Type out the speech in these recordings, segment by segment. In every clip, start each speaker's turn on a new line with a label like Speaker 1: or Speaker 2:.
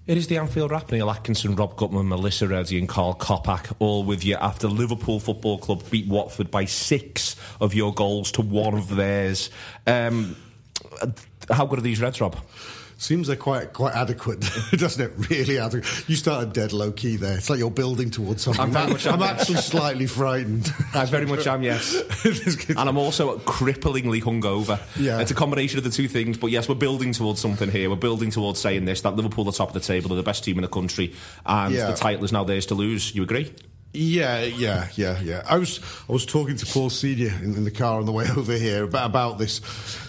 Speaker 1: It is the Anfield Wrap. Neil Atkinson, Rob Gutmann, Melissa Reddy and Karl Coppack, all with you after Liverpool Football Club beat Watford by 6 of your goals to 1 of theirs. How good are these Reds, Rob?
Speaker 2: Seems they're quite adequate, doesn't it? Really adequate. You started dead low key there. It's like you're building towards something. I'm actually slightly frightened.
Speaker 1: I very much am, yes. And I'm also cripplingly hungover.
Speaker 2: Yeah.
Speaker 1: It's a combination of the two things, but yes, we're building towards something here. We're building towards saying this, that Liverpool are top of the table, are the best team in the country, and the title is now theirs to lose. You agree?
Speaker 2: Yeah. I was talking to Paul Senior in the car on the way over here about this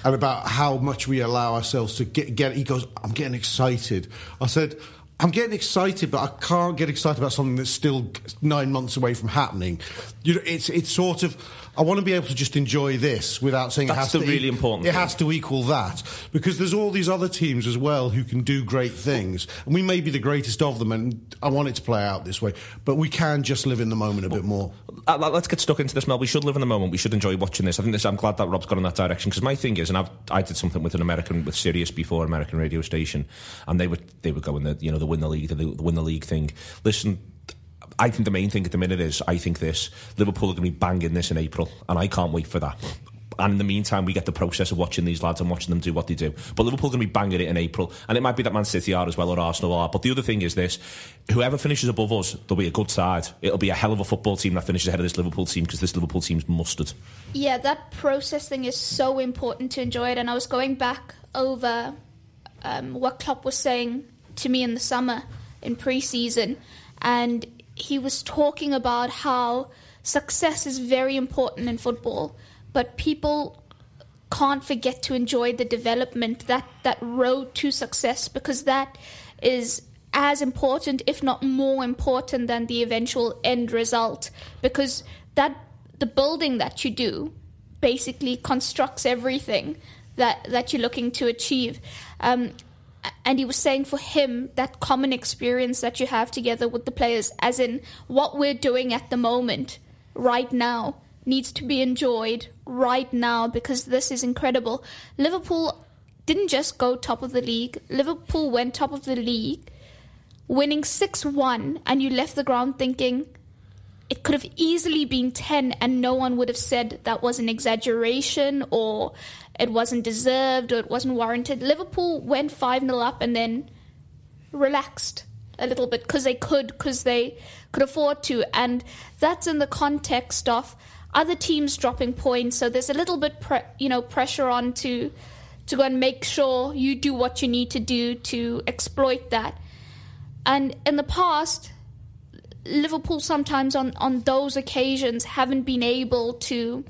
Speaker 2: and about how much we allow ourselves to get. He goes, "I'm getting excited." I said, "I'm getting excited, but I can't get excited about something that's still 9 months away from happening." You know, it's sort of. I want to be able to just enjoy this without saying
Speaker 1: that's the really important.
Speaker 2: It has to equal that, because there's all these other teams as well who can do great things, and we may be the greatest of them. And I want it to play out this way, but we can just live in the moment a bit more.
Speaker 1: Let's get stuck into this, Mel. We should live in the moment. We should enjoy watching this. I'm glad that Rob's gone in that direction, because my thing is, and I did something with Sirius before, American radio station, and they were going the win the league thing. Listen. I think the main thing at the minute is, I think Liverpool are going to be banging this in April, and I can't wait for that. And in the meantime, we get the process of watching these lads and watching them do what they do. But Liverpool are going to be banging it in April, and it might be that Man City are as well, or Arsenal are. But the other thing is this: whoever finishes above us, there'll be a good side. It'll be a hell of a football team that finishes ahead of this Liverpool team, because this Liverpool team's mustard.
Speaker 3: Yeah, that process thing is so important to enjoy it. And I was going back over what Klopp was saying to me in the summer, in pre-season, and he was talking about how success is very important in football, but people can't forget to enjoy the development, that road to success, because that is as important, if not more important, than the eventual end result, because the building that you do basically constructs everything that you're looking to achieve. And he was saying, for him, that common experience that you have together with the players, as in what we're doing at the moment, right now, needs to be enjoyed right now, because this is incredible. Liverpool didn't just go top of the league. Liverpool went top of the league, winning 6-1, and you left the ground thinking it could have easily been 10, and no one would have said that was an exaggeration, or it wasn't deserved, or it wasn't warranted. Liverpool went 5-0 up and then relaxed a little bit because they could afford to. And that's in the context of other teams dropping points. So there's a little bit pressure on to go and make sure you do what you need to do to exploit that. And in the past, Liverpool sometimes on those occasions haven't been able to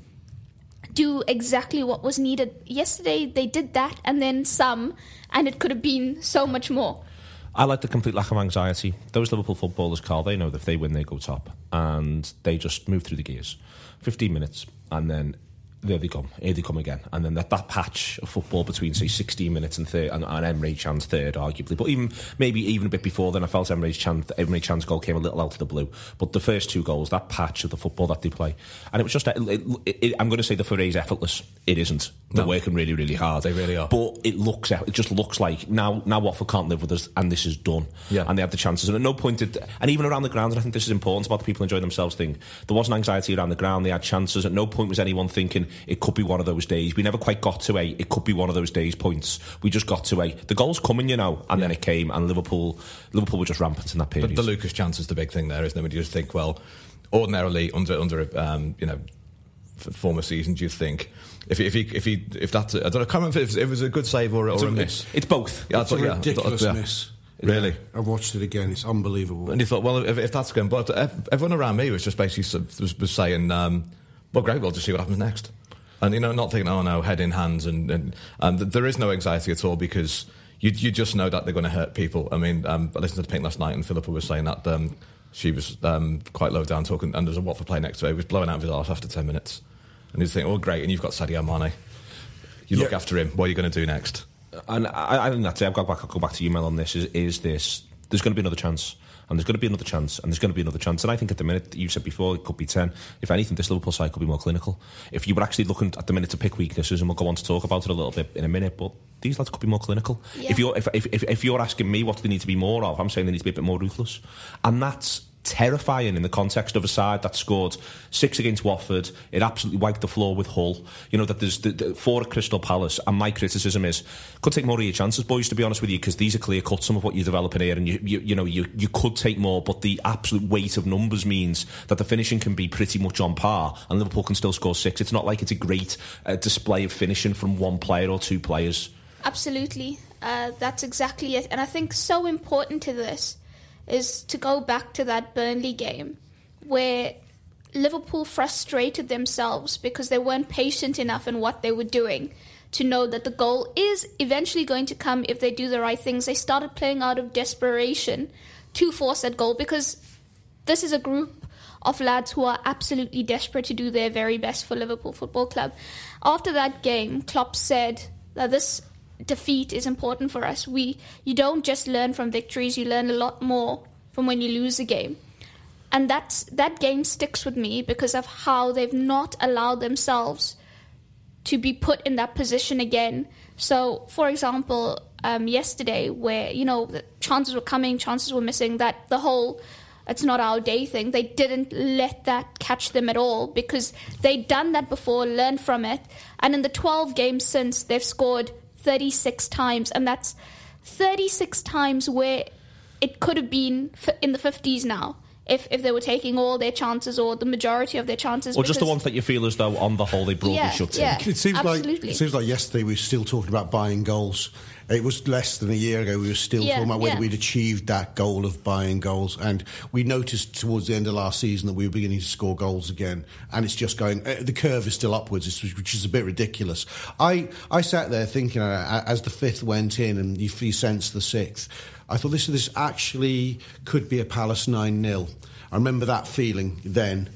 Speaker 3: do exactly what was needed. Yesterday they did that and then some, and it could have been so much more.
Speaker 1: I like the complete lack of anxiety. Those Liverpool footballers, Carl, they know that if they win, they go top, and they just move through the gears. 15 minutes, and then there they come. Here they come again. And then that patch of football between, say, 16 minutes and Emre Can's third, arguably. But maybe a bit before then, I felt Emre Can's goal came a little out of the blue. But the first 2 goals, that patch of the football that they play, and it was just, I'm going to say the phrase effortless. It isn't. They're working really, really hard.
Speaker 4: They really are.
Speaker 1: But it just looks like now Watford can't live with us, and this is done.
Speaker 4: Yeah.
Speaker 1: And they have the chances. And at no point and even around the ground, and I think this is important about the people enjoy themselves thing, there wasn't anxiety around the ground. They had chances. At no point was anyone thinking it could be one of those days. We never quite got to it could be one of those days points. We just got to the goal's coming, and then it came, and Liverpool were just rampant in that period.
Speaker 4: But the Lucas chance is the big thing there, isn't it? When you just think, well, ordinarily under former seasons, you think if that's I don't know, I can't remember if it was a good save or a miss.
Speaker 1: It's both.
Speaker 2: Yeah, it's a ridiculous miss.
Speaker 4: Really?
Speaker 2: I've watched it again. It's unbelievable.
Speaker 4: And you thought, well, if that's going, but everyone around me was just basically was saying, well, great, we'll just see what happens next. And, not thinking, oh no, head in hands. And there is no anxiety at all, because you just know that they're going to hurt people. I mean, I listened to Pink last night, and Philippa was saying that she was quite low down talking, and there's a Watford player next to her who was blowing out of his arse after 10 minutes. And you think, oh, great, and you've got Sadio Mane. You look after him. What are you going to do next?
Speaker 1: And I think that's it. I'll go back to you, Mel, on this. Is this there's going to be another chance. And there's going to be another chance, and there's going to be another chance. And I think at the minute, you said before, it could be 10. If anything, this Liverpool side could be more clinical. If you were actually looking at the minute to pick weaknesses, and we'll go on to talk about it a little bit in a minute, but these lads could be more clinical. Yeah. If you're asking me what do they need to be more of, I'm saying they need to be a bit more ruthless. And that's terrifying in the context of a side that scored 6 against Watford. It absolutely wiped the floor with Hull. You know, that there's 4 at Crystal Palace, and my criticism is, could take more of your chances, boys, to be honest with you, because these are clear cut, some of what you're developing here, and you could take more, but the absolute weight of numbers means that the finishing can be pretty much on par, and Liverpool can still score 6. It's not like it's a great display of finishing from one player or 2 players.
Speaker 3: Absolutely. That's exactly it. And I think so important to this is to go back to that Burnley game where Liverpool frustrated themselves because they weren't patient enough in what they were doing to know that the goal is eventually going to come if they do the right things. They started playing out of desperation to force that goal because this is a group of lads who are absolutely desperate to do their very best for Liverpool Football Club. After that game, Klopp said that this defeat is important for us. You don't just learn from victories, you learn a lot more from when you lose a game. And that game sticks with me because of how they've not allowed themselves to be put in that position again. So, for example, yesterday where, the chances were coming, chances were missing, that the whole it's not our day thing, they didn't let that catch them at all because they'd done that before, learned from it. And in the 12 games since, they've scored 36 times, and that's 36 times where it could have been in the 50s now if they were taking all their chances or the majority of their chances.
Speaker 1: Or just the ones that you feel as though on the whole they broadly shut in.
Speaker 2: It seems like yesterday we were still talking about buying goals. It was less than a year ago we were still talking about whether we'd achieved that goal of buying goals, and we noticed towards the end of last season that we were beginning to score goals again, and it's just going, the curve is still upwards, which is a bit ridiculous. I sat there thinking as the 5th went in and you sensed the 6th, I thought this actually could be a Palace 9-0. I remember that feeling then.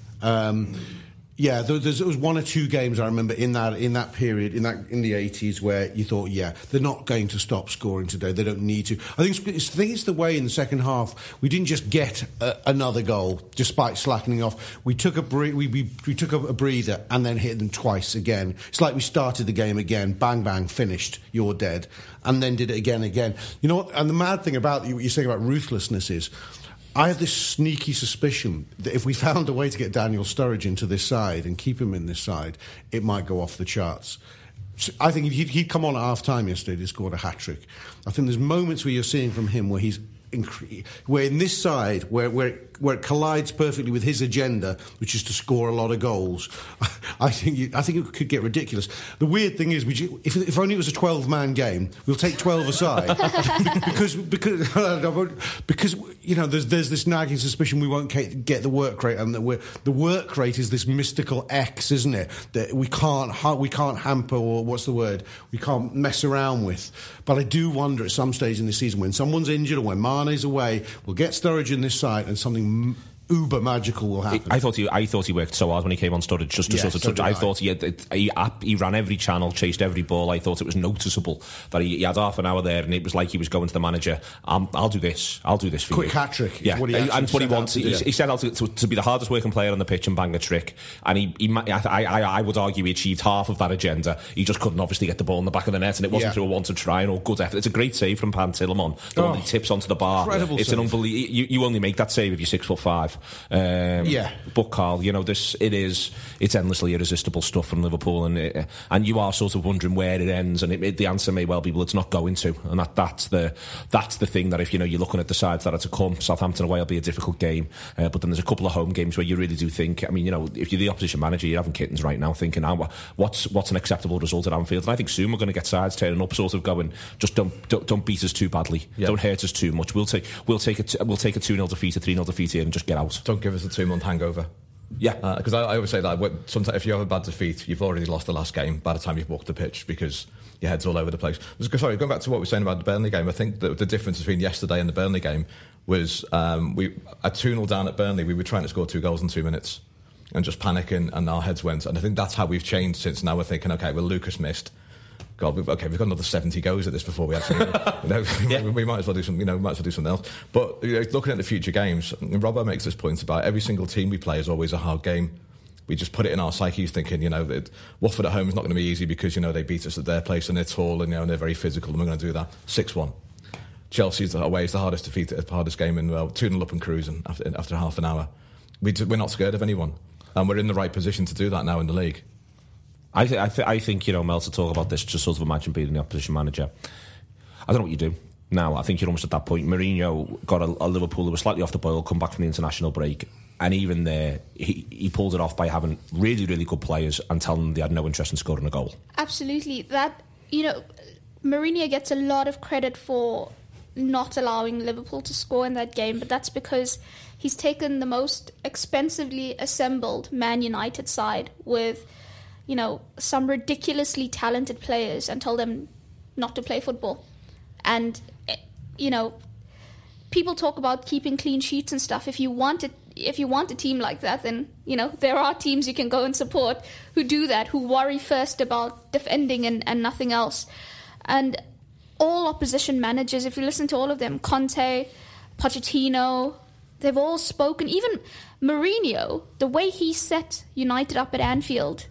Speaker 2: There was 1 or 2 games I remember in that period in the 80s where you thought, they're not going to stop scoring today. They don't need to. I think it's the way in the second half we didn't just get another goal despite slackening off. We took a breather and then hit them twice again. It's like we started the game again, bang bang, finished, you're dead, and then did it again. You know what? And the mad thing about what you're saying about ruthlessness is, I have this sneaky suspicion that if we found a way to get Daniel Sturridge into this side and keep him in this side, it might go off the charts. So I think if he'd come on at half-time yesterday, he'd scored a hat-trick. I think there's moments where you're seeing from him where he's where in this side, where it collides perfectly with his agenda, which is to score a lot of goals, I think it could get ridiculous. The weird thing is, if only it was a 12-man game, we'll take 12 aside because there's this nagging suspicion we won't get the work rate, and that the work rate is this mystical X, isn't it? That we can't hamper, or what's the word? We can't mess around with. But I do wonder at some stage in the season when someone's injured or when Mane's away, we'll get Sturridge in this side and something uber magical will happen.
Speaker 1: I thought he worked so hard when he came on Sturridge just to sort of touch. I thought he ran every channel, chased every ball. I thought it was noticeable that he had half an hour there, and it was like he was going to the manager. I'll do this for
Speaker 2: quick
Speaker 1: you.
Speaker 2: Hat trick.
Speaker 1: Yeah, and what he wants. He set out to be the hardest working player on the pitch and bang a trick. And I would argue he achieved half of that agenda. He just couldn't obviously get the ball in the back of the net, and it wasn't through a wanted try or good effort. It's a great save from Pantilimon. The one he tips onto the bar.
Speaker 2: Incredible
Speaker 1: it's
Speaker 2: save.
Speaker 1: An unbelievable. You only make that save if you're 6'5". But Carl, it's endlessly irresistible stuff from Liverpool, and you are sort of wondering where it ends, and the answer may well be, well, it's not going to, and that's the thing that if you're looking at the sides that are to come, Southampton away will be a difficult game, but then there's a couple of home games where you really do think, if you're the opposition manager, you're having kittens right now thinking, what's an acceptable result at Anfield? And I think soon we're going to get sides turning up, sort of going, just don't beat us too badly, don't hurt us too much. We'll take a 2-0 defeat, a 3-0 defeat here, and just get out.
Speaker 4: Don't give us a 2-month hangover. Yeah, because I always say that sometimes if you have a bad defeat, you've already lost the last game by the time you've walked the pitch because your head's all over the place. Sorry, going back to what we were saying about the Burnley game, I think that the difference between yesterday and the Burnley game was we at 2-0 down at Burnley, we were trying to score 2 goals in 2 minutes and just panicking, and our heads went. And I think that's how we've changed since. Now we're thinking, okay, well, Lucas missed. God, we've got another 70 goes at this before we actually, we might as well do something else. But looking at the future games, Robbo makes this point about every single team we play is always a hard game. We just put it in our psyches thinking, that Watford at home is not going to be easy because, they beat us at their place and they're tall and, and they're very physical and we're going to do that. 6-1. Chelsea's away is the hardest game in 2-0 up and cruising after half an hour. We're not scared of anyone. And we're in the right position to do that now in the league.
Speaker 1: I think Mel, to talk about this, just sort of imagine being the opposition manager. I don't know what you do now. I think you're almost at that point. Mourinho got a Liverpool who was slightly off the boil, come back from the international break, and even there, he pulled it off by having really, really good players and telling them they had no interest in scoring a goal.
Speaker 3: Absolutely. That, Mourinho gets a lot of credit for not allowing Liverpool to score in that game, but that's because he's taken the most expensively assembled Man United side with some ridiculously talented players and told them not to play football. And, people talk about keeping clean sheets and stuff. If you want a team like that, then, there are teams you can go and support who do that, who worry first about defending and nothing else. And all opposition managers, if you listen to all of them, Conte, Pochettino, they've all spoken. Even Mourinho, the way he set United up at Anfield,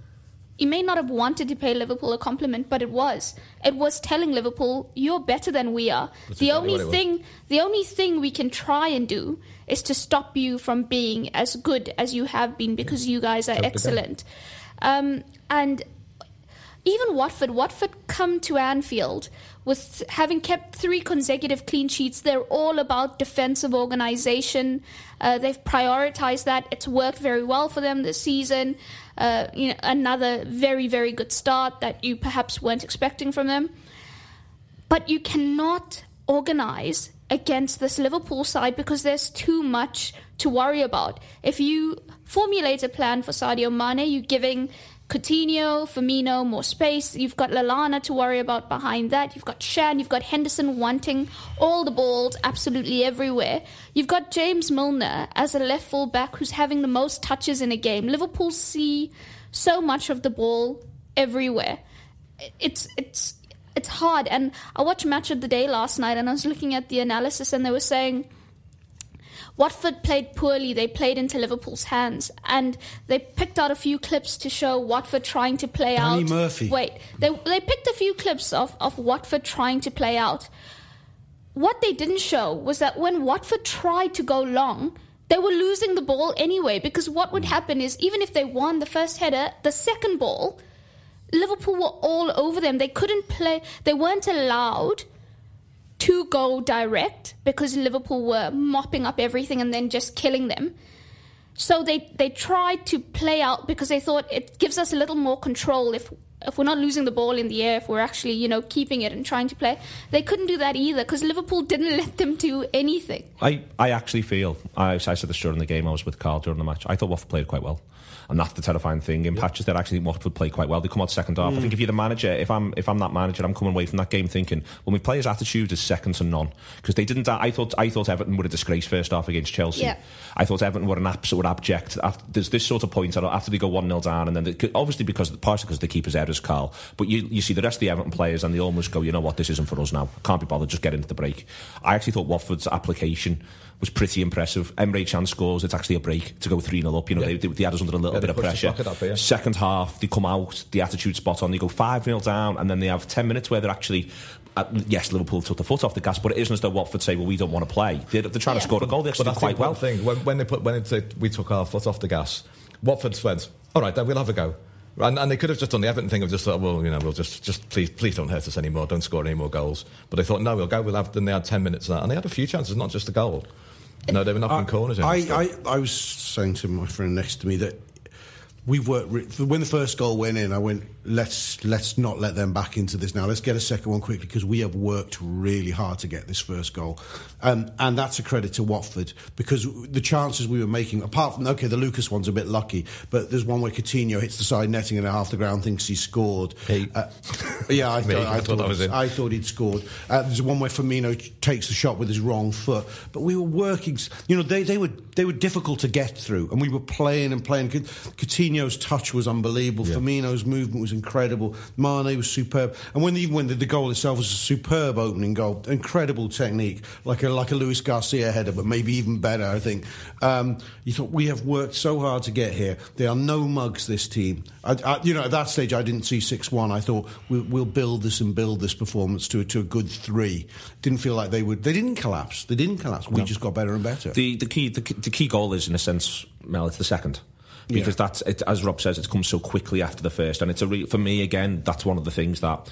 Speaker 3: he may not have wanted to pay Liverpool a compliment, but it was. It was telling Liverpool, you're better than we are. The only thing we can try and do is to stop you from being as good as you have been because you guys are excellent. And even Watford come to Anfield with having kept 3 consecutive clean sheets. They're all about defensive organisation. They've prioritised that. It's worked very well for them this season. Another very, very good start that you perhaps weren't expecting from them. But you cannot organise against this Liverpool side because there's too much to worry about. If you formulate a plan for Sadio Mane, you're giving Coutinho, Firmino more space. You've got Lallana to worry about behind that. You've got Shan, you've got Henderson wanting all the balls absolutely everywhere. You've got James Milner as a left full back who's having the most touches in a game. Liverpool see so much of the ball everywhere. It's hard. And I watched Match of the Day last night and I was looking at the analysis and they were saying Watford played poorly. They played into Liverpool's hands. And they picked out a few clips to show Watford trying to play
Speaker 2: Danny
Speaker 3: out.
Speaker 2: Murphy.
Speaker 3: Wait. They picked a few clips of Watford trying to play out. What they didn't show was that when Watford tried to go long, they were losing the ball anyway. Because what would happen is, even if they won the first header, the second ball, Liverpool were all over them. They couldn't play. They weren't allowed to go direct because Liverpool were mopping up everything and then just killing them. So they tried to play out because they thought it gives us a little more control if we're not losing the ball in the air, if we're actually, keeping it and trying to play. They couldn't do that either because Liverpool didn't let them do anything.
Speaker 1: I actually feel, I said this during the game, I was with Carl during the match, I thought Watford played quite well. And that's the terrifying thing. In patches, that actually Watford play quite well. They come out second half. I think if you're the manager, if I'm that manager, I'm coming away from that game thinking, well, my players' attitude is second to none. Because they didn't. I thought Everton were a disgrace first half against Chelsea. Yeah. I thought Everton were an absolute abject. There's this sort of point after they go 1-0 down, and then obviously partially because the keeper's errors, Carl. But you see the rest of the Everton players, and they almost go, you know what, this isn't for us now. Can't be bothered. Just get into the break. I actually thought Watford's application was pretty impressive. Emre Can scores. It's actually a break to go 3-0 up. They had us under a little bit of pressure. Second half, they come out, the attitude spot on. They go 5-0 down, and then they have 10 minutes where they're actually. Yes, Liverpool took the foot off the gas, but it isn't as though Watford say, "Well, we don't want to play." They're trying to score a goal. They actually did quite well.
Speaker 4: Thing we took our foot off the gas, Watford went, "All right, then we'll have a go." And they could have just done the Everton thing of just thought, well, we'll just please don't hurt us anymore, don't score any more goals. But they thought, no, we'll go. We'll have. Then they had 10 minutes of that, and they had a few chances, not just a goal. No, they were knocking corners in.
Speaker 2: I was saying to my friend next to me that we've worked. When the first goal went in, I went, let's not let them back into this now. Let's get a second one quickly because we have worked really hard to get this first goal. And that's a credit to Watford because the chances we were making, apart from, the Lucas one's a bit lucky, but there's one where Coutinho hits the side netting and at half the ground thinks he scored. I thought he'd scored. There's one where Firmino takes the shot with his wrong foot. But we were working, they were difficult to get through and we were playing. Coutinho Coutinho's touch was unbelievable. Firmino's movement was incredible. Mane was superb. And even when the goal itself was a superb opening goal, incredible technique, like a Luis Garcia header, but maybe even better, I think. You thought, we have worked so hard to get here. They are no mugs, this team. At that stage, I didn't see 6-1. I thought, we'll build this performance to a good 3. Didn't feel like they would. They didn't collapse. We just got better and better.
Speaker 1: The key goal is, in a sense, Mel, it's the second. Because that's it, as Rob says, it's come so quickly after the first, and it's for me again. That's one of the things that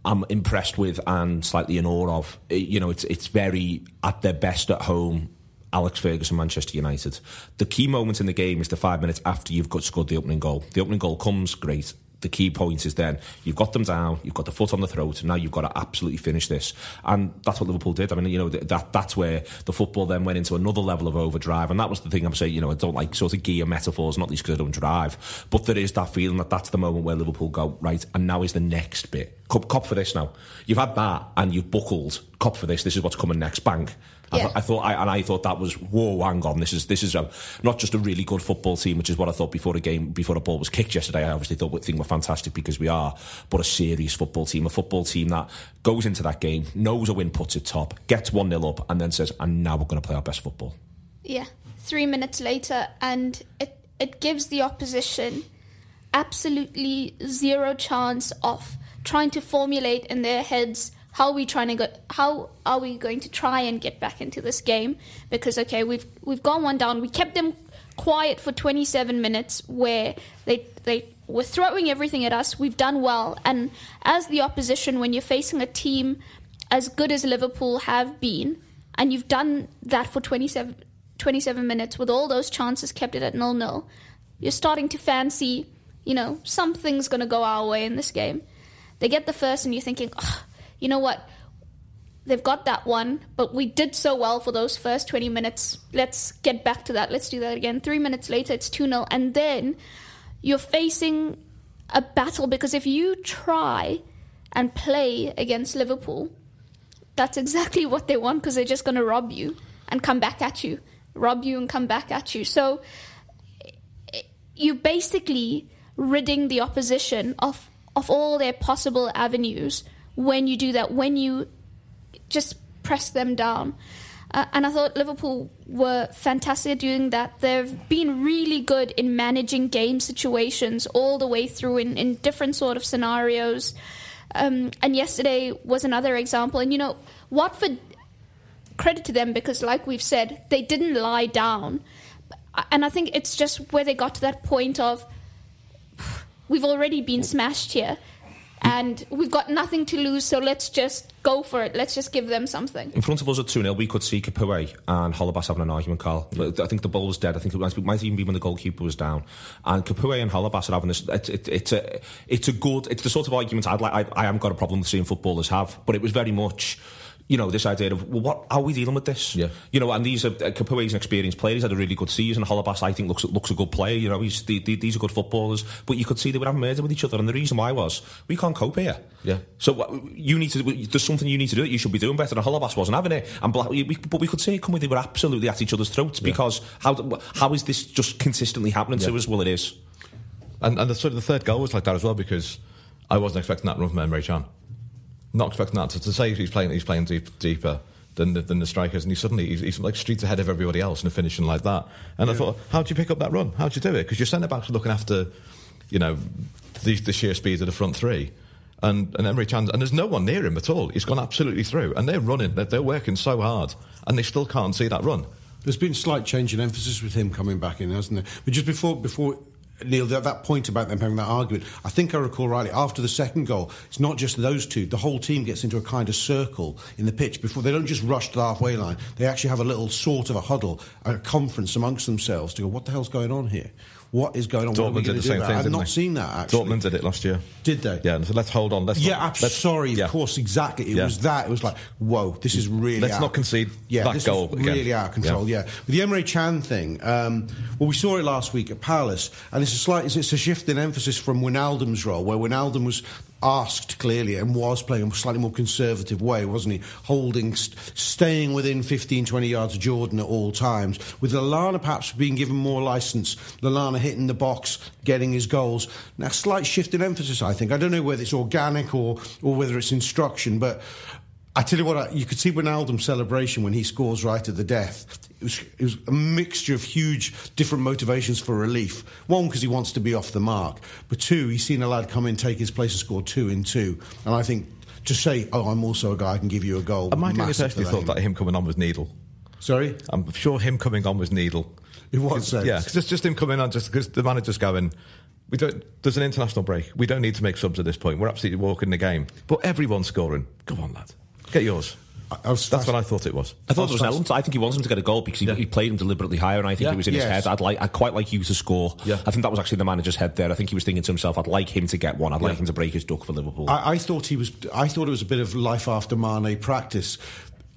Speaker 1: I'm impressed with and slightly in awe of. It's very at their best at home. Alex Ferguson, Manchester United. The key moment in the game is the 5 minutes after you've scored the opening goal. The opening goal comes, great. The key point is then you've got them down, you've got the foot on the throat, and now you've got to absolutely finish this. And that's what Liverpool did. I mean, that's where the football then went into another level of overdrive. And that was the thing I'm saying, I don't like sort of gear metaphors, not least because I don't drive. But there is that feeling that that's the moment where Liverpool go, right, and now is the next bit. Cop for this now. You've had that and you've buckled. Cop for this. This is what's coming next. Bang. Yeah. I thought that was, whoa, hang on, this is not just a really good football team, which is what I thought before the ball was kicked yesterday. I obviously thought we're fantastic because we are, but a serious football team that goes into that game, knows a win, puts it top, gets 1-0 up, and then says, and now we're going to play our best football.
Speaker 3: Yeah, 3 minutes later, and it gives the opposition absolutely zero chance of trying to formulate in their heads how are we going to try and get back into this game? Because we've gone one down. We kept them quiet for 27 minutes where they were throwing everything at us. We've done well. And as the opposition, when you're facing a team as good as Liverpool have been, and you've done that for 27 minutes with all those chances, kept it at 0-0, you're starting to fancy, something's going to go our way in this game. They get the first and you're thinking, you know what? They've got that one, but we did so well for those first 20 minutes. Let's get back to that. Let's do that again. 3 minutes later, it's 2-0. And then you're facing a battle, because if you try and play against Liverpool, that's exactly what they want, because they're just going to rob you and come back at you. Rob you and come back at you. So you're basically ridding the opposition of all their possible avenues when you do that, when you just press them down. And I thought Liverpool were fantastic at doing that. They've been really good in managing game situations all the way through in different sort of scenarios. And yesterday was another example. And, Watford, credit to them, because like we've said, they didn't lie down. And I think it's just where they got to that point of, we've already been smashed here. And we've got nothing to lose, so let's just go for it. Let's just give them something.
Speaker 1: In front of us at 2-0, we could see Capoue and Holebas having an argument, Carl. I think the ball was dead. I think it might even be when the goalkeeper was down. And Capoue and Holebas are having this. It's the sort of argument I haven't got a problem with seeing footballers have, but it was very much, this idea of, how are we dealing with this? Yeah. And these are Capoue's an experienced player. He's had a really good season. Holebas, I think, looks a good player. These are good footballers. But you could see they were having murder with each other. And the reason why was, we can't cope here. Yeah. So there's something you need to do that you should be doing better. And Holebas wasn't having it. But we could see it come with, they were absolutely at each other's throats. Because how is this just consistently happening to us? Well, it is.
Speaker 4: And the third goal was like that as well, because I wasn't expecting that run from Emre Can. Not expecting that to say he's playing deeper than the strikers, and he's like streets ahead of everybody else and finishing like that. And I thought, how do you pick up that run? How do you do it? Because your centre backs are looking after, the sheer speed of the front three, and Emre Can, and there's no one near him at all. He's gone absolutely through, and they're running. They're working so hard, and they still can't see that run.
Speaker 2: There's been a slight change in emphasis with him coming back in, hasn't there? But just before. Neil, that point about them having that argument, I think I recall rightly, after the second goal, it's not just those two, the whole team gets into a kind of circle in the pitch before. They don't just rush to the halfway line, they actually have a little sort of a huddle, a conference amongst themselves to go, what the hell's going on here? What is going on?
Speaker 4: Dortmund did the same thing.
Speaker 2: I've not seen that, actually.
Speaker 4: Dortmund did it last year.
Speaker 2: Did they?
Speaker 4: Yeah, so let's hold on.
Speaker 2: Of course, exactly. It was that. It was like, whoa, this is really
Speaker 4: Let's not concede that goal again.
Speaker 2: Really out of control, yeah. With the Emre Can thing, we saw it last week at Palace, and it's a shift in emphasis from Wijnaldum's role, where Wijnaldum was asked clearly and was playing a slightly more conservative way, wasn't he? Staying within 15, 20 yards of Jordan at all times, with Lallana perhaps being given more licence, Lallana hitting the box, getting his goals. Now, slight shift in emphasis, I think. I don't know whether it's organic or whether it's instruction, but I tell you what, you could see Wijnaldum's celebration when he scores right at the death. It was a mixture of huge different motivations for relief. One, because he wants to be off the mark. But two, he's seen a lad come in, take his place and score 2 in 2. And I think to say, I'm also a guy, I can give you a goal.
Speaker 4: I personally thought that him coming on was needle.
Speaker 2: Sorry?
Speaker 4: I'm sure him coming on was needle.
Speaker 2: In what sense?
Speaker 4: Yeah, just him coming on, just because the manager's going, there's an international break. We don't need to make subs at this point. We're absolutely walking the game. But everyone's scoring. Go on, lad. Get yours. That's what I thought it was.
Speaker 1: I thought there was an element. I think he wants him to get a goal because he played him deliberately higher, and I think it was in his head. I'd quite like you to score. Yeah. I think that was actually the manager's head there. I think he was thinking to himself, I'd like him to get one. I'd like him to break his duck for Liverpool.
Speaker 2: I thought it was a bit of life after Mane practice.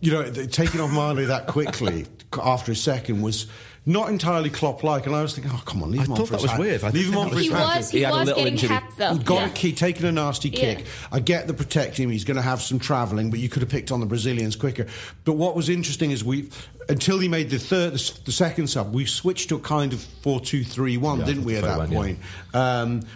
Speaker 2: You know, taking off Mane that quickly after a second was not entirely Klopp-like, and I was thinking, oh, come on, leave him on for his hat.
Speaker 4: I thought that was weird.
Speaker 2: Leave him on for his hat.
Speaker 3: He was getting hacked, though.
Speaker 2: He got a key, taking a nasty kick. I get the protecting him. He's going to have some travelling, but you could have picked on the Brazilians quicker. But what was interesting is until he made the second sub, we switched to a kind of 4-2-3-1, didn't we, at that point?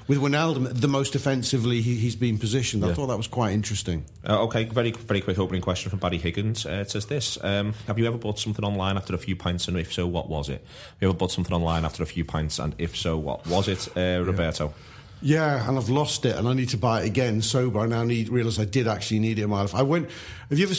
Speaker 2: With Wijnaldum, the most offensively he's been positioned. I thought that was quite interesting.
Speaker 1: Okay, very, very quick opening question from Barry Higgins. It says this. Have you ever bought something online after a few pints, and if so, what was it? Have you ever bought something online after a few pints, and if so, what was it? Roberto?
Speaker 2: Yeah, and I've lost it, and I need to buy it again sober. I now realise I did actually need it in my life. Have you ever...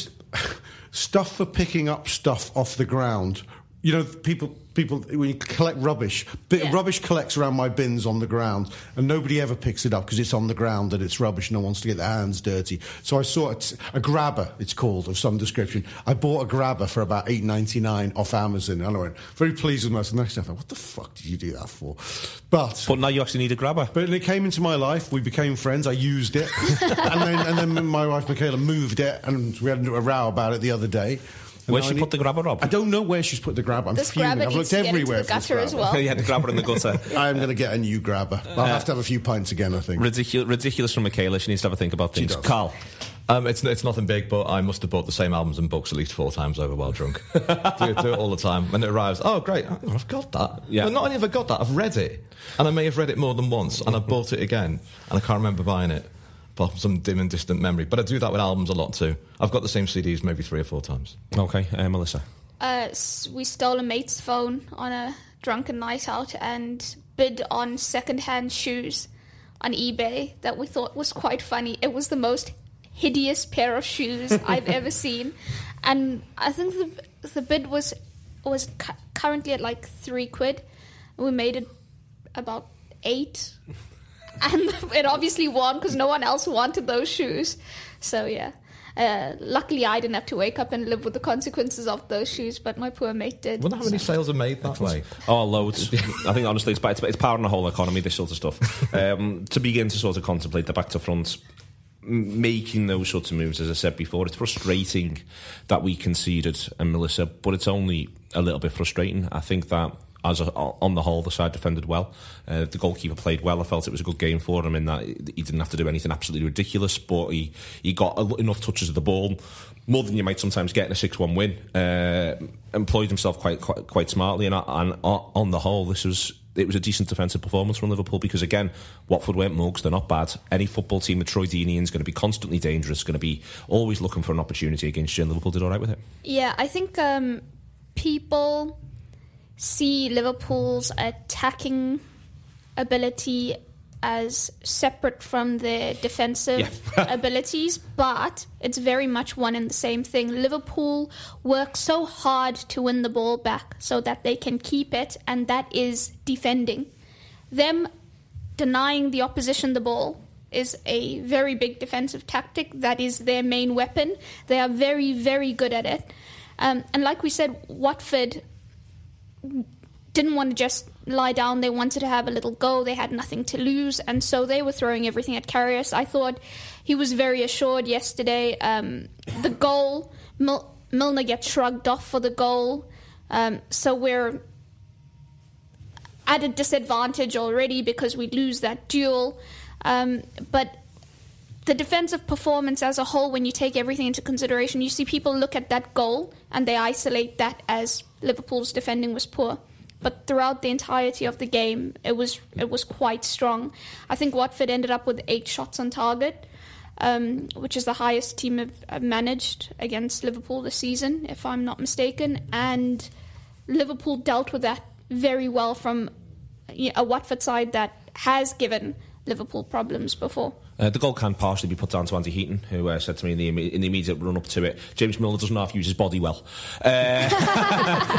Speaker 2: stuff for picking up stuff off the ground. You know, people when you collect rubbish, rubbish collects around my bins on the ground, and nobody ever picks it up because it's on the ground and it's rubbish. No one wants to get their hands dirty. So I saw a grabber, it's called, of some description. I bought a grabber for about $8.99 off Amazon, and I went very pleased with myself. The next day I thought, what the fuck did you do that for? But
Speaker 1: now you actually need a grabber.
Speaker 2: But it came into my life. We became friends. I used it, and then my wife Michaela moved it, and we had a row about it the other day.
Speaker 1: Where's she put the grabber, Rob?
Speaker 2: I don't know where she's put the grabber. I'm fuming. I've looked everywhere for the grabber.
Speaker 3: As well.
Speaker 1: Yeah, the grabber in the gutter.
Speaker 2: I'm going to get a new grabber. I'll have to have a few pints again, I think.
Speaker 1: Ridiculous from Michaela. She needs to have a think about things. Karl?
Speaker 4: It's nothing big, but I must have bought the same albums and books at least 4 times over while drunk. do it all the time. When it arrives, oh, great, I've got that. Yeah. Well, not only have I got that, I've read it. And I may have read it more than once, and I've bought it again, and I can't remember buying it. Some dim and distant memory. But I do that with albums a lot too. I've got the same CDs maybe 3 or 4 times.
Speaker 1: Okay, Melissa?
Speaker 3: We stole a mate's phone on a drunken night out and bid on second-hand shoes on eBay that we thought was quite funny. It was the most hideous pair of shoes I've ever seen. And I think the bid was currently at like £3. We made it about 8. And it obviously won because no one else wanted those shoes. So, yeah. Luckily, I didn't have to wake up and live with the consequences of those shoes, but my poor mate did.
Speaker 4: I wonder how many sales are made that way.
Speaker 1: Oh, loads. I think, honestly, it's powering the whole economy, this sort of stuff. To begin to sort of contemplate the back to front, making those sorts of moves, as I said before, it's frustrating that we conceded, and Melissa, but it's only a little bit frustrating. I think that on the whole, the side defended well. The goalkeeper played well. I felt it was a good game for him in that he didn't have to do anything absolutely ridiculous, but he got enough touches of the ball, more than you might sometimes get in a 6-1 win. Employed himself quite smartly, and on the whole, it was a decent defensive performance from Liverpool because, again, Watford weren't mugs, they're not bad. Any football team with Troy Deeney is going to be constantly dangerous, going to be always looking for an opportunity against you, and Liverpool did all right with it. Yeah,
Speaker 3: I think people see Liverpool's attacking ability as separate from their defensive abilities, but it's very much one and the same thing. Liverpool work so hard to win the ball back so that they can keep it, and that is defending. Them denying the opposition the ball is a very big defensive tactic. That is their main weapon. They are very, very good at it. And like we said, Watford didn't want to just lie down. They wanted to have a little go. They had nothing to lose, and so they were throwing everything at Karius. I thought he was very assured yesterday. The goal, Milner gets shrugged off for the goal, so we're at a disadvantage already because we lose that duel. But the defensive performance as a whole, when you take everything into consideration, you see people look at that goal and they isolate that as Liverpool's defending was poor. But throughout the entirety of the game, it was quite strong. I think Watford ended up with 8 shots on target, which is the highest team have managed against Liverpool this season, if I'm not mistaken. And Liverpool dealt with that very well from a Watford side that has given Liverpool problems before.
Speaker 1: The goal can partially be put down to Andy Heaton, who said to me in the immediate run-up to it, James Milner doesn't have to use his body well.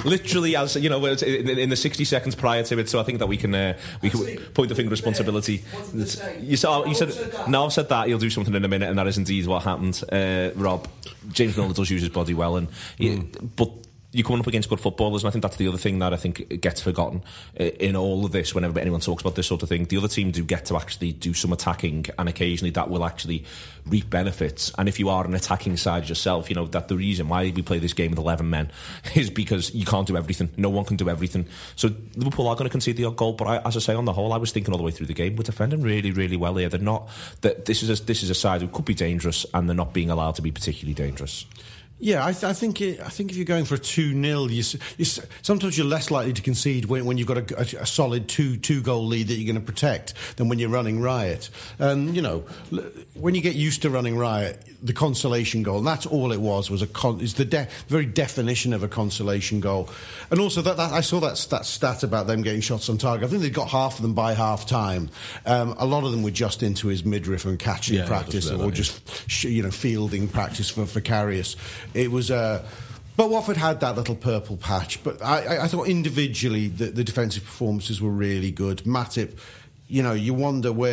Speaker 1: Literally, as you know, in the 60 seconds prior to it, so I think that we can point the finger of responsibility. You said, no, I've said that, he'll do something in a minute, and that is indeed what happened. Rob, James Milner does use his body well, but you're coming up against good footballers, and I think that's the other thing that I think gets forgotten in all of this whenever anyone talks about this sort of thing. The other team do get to actually do some attacking, and occasionally that will actually reap benefits. And if you are an attacking side yourself, you know that the reason why we play this game with 11 men is because you can't do everything. No one can do everything. So Liverpool are going to concede the odd goal, but as I say, on the whole, I was thinking all the way through the game, we're defending really, really well here. They're not that this is a side who could be dangerous, and they're not being allowed to be particularly dangerous.
Speaker 2: Yeah, I think if you're going for a 2-0, sometimes you're less likely to concede when you've got a solid two goal lead that you're going to protect than when you're running riot. And when you get used to running riot, the consolation goal, and that's all it was is the very definition of a consolation goal. And also that I saw that stat about them getting shots on target. I think they got half of them by half time. A lot of them were just into his midriff and catching practice, or just fielding practice for Karius. It was but Watford had that little purple patch. But I thought individually the defensive performances were really good. Matip, you wonder what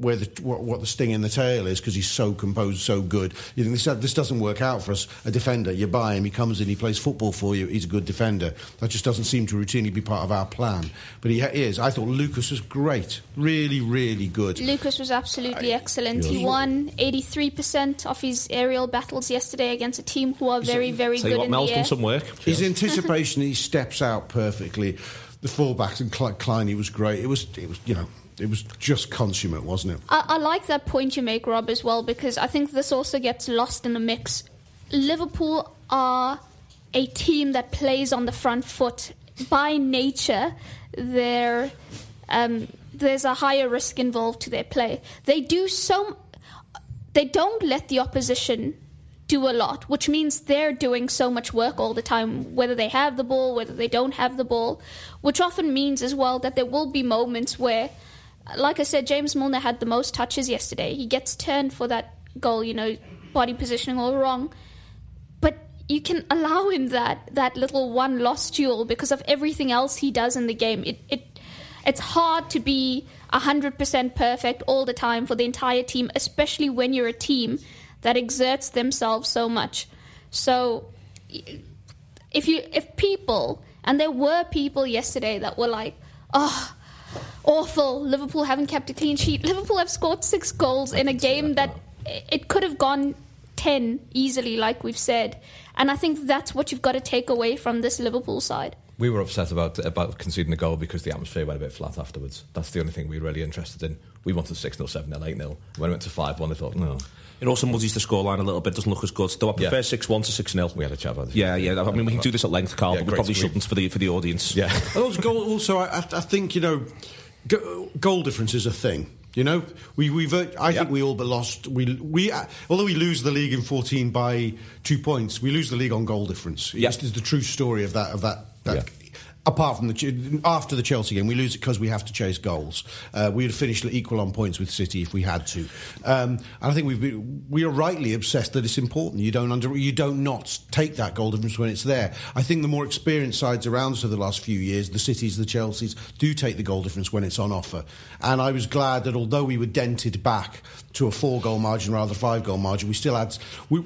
Speaker 2: the sting in the tail is, because he's so composed, so good. You think this doesn't work out for us. A defender, you buy him, he comes in, he plays football for you, he's a good defender. That just doesn't seem to routinely be part of our plan. But he is. I thought Lucas was great. Really, really good.
Speaker 3: Lucas was absolutely excellent. He won 83% of his aerial battles yesterday against a team who are very, very good in the air.
Speaker 1: Mel's done some work.
Speaker 2: His anticipation, he steps out perfectly. The fullbacks, and Kleiny was great. It was just consummate, wasn't it?
Speaker 3: I like that point you make, Rob, as well, because I think this also gets lost in the mix. Liverpool are a team that plays on the front foot. By nature, there's a higher risk involved to their play. They don't let the opposition do a lot, which means they're doing so much work all the time, whether they have the ball, whether they don't have the ball, which often means as well that there will be moments where, like I said, James Milner had the most touches yesterday. He gets turned for that goal, body positioning all wrong. But you can allow him that little one lost duel because of everything else he does in the game. It's hard to be 100% perfect all the time for the entire team, especially when you're a team that exerts themselves so much. So if people, and there were people yesterday that were like, oh, awful, Liverpool haven't kept a clean sheet. Liverpool have scored 6 goals in a game that it could have gone 10 easily, like we've said. And I think that's what you've got to take away from this Liverpool side.
Speaker 4: We were upset about conceding a goal because the atmosphere went a bit flat afterwards. That's the only thing we were really interested in. We wanted 6-0, 7-0, 8-0. When it went to 5-1, I thought, no.
Speaker 1: It also muddies the scoreline a little bit, doesn't look as good. Though I prefer 6-1 to 6-0.
Speaker 4: We had a chat about it.
Speaker 1: Yeah. I mean, we can do this at length, Carl, but we probably shouldn't for the audience.
Speaker 2: Yeah. Also, I think, goal difference is a thing. I think we all but lost. Although we lose the league in 14 by 2 points, we lose the league on goal difference.
Speaker 1: Yeah.
Speaker 2: This is the true story of that. Apart from after the Chelsea game, we lose it because we have to chase goals. We would have finished equal on points with City if we had to. And I think we are rightly obsessed that it's important. You don't not take that goal difference when it's there. I think the more experienced sides around us over the last few years, the Cities, the Chelseas, do take the goal difference when it's on offer. And I was glad that although we were dented back to a 4-goal margin rather than a 5-goal margin, we still had. We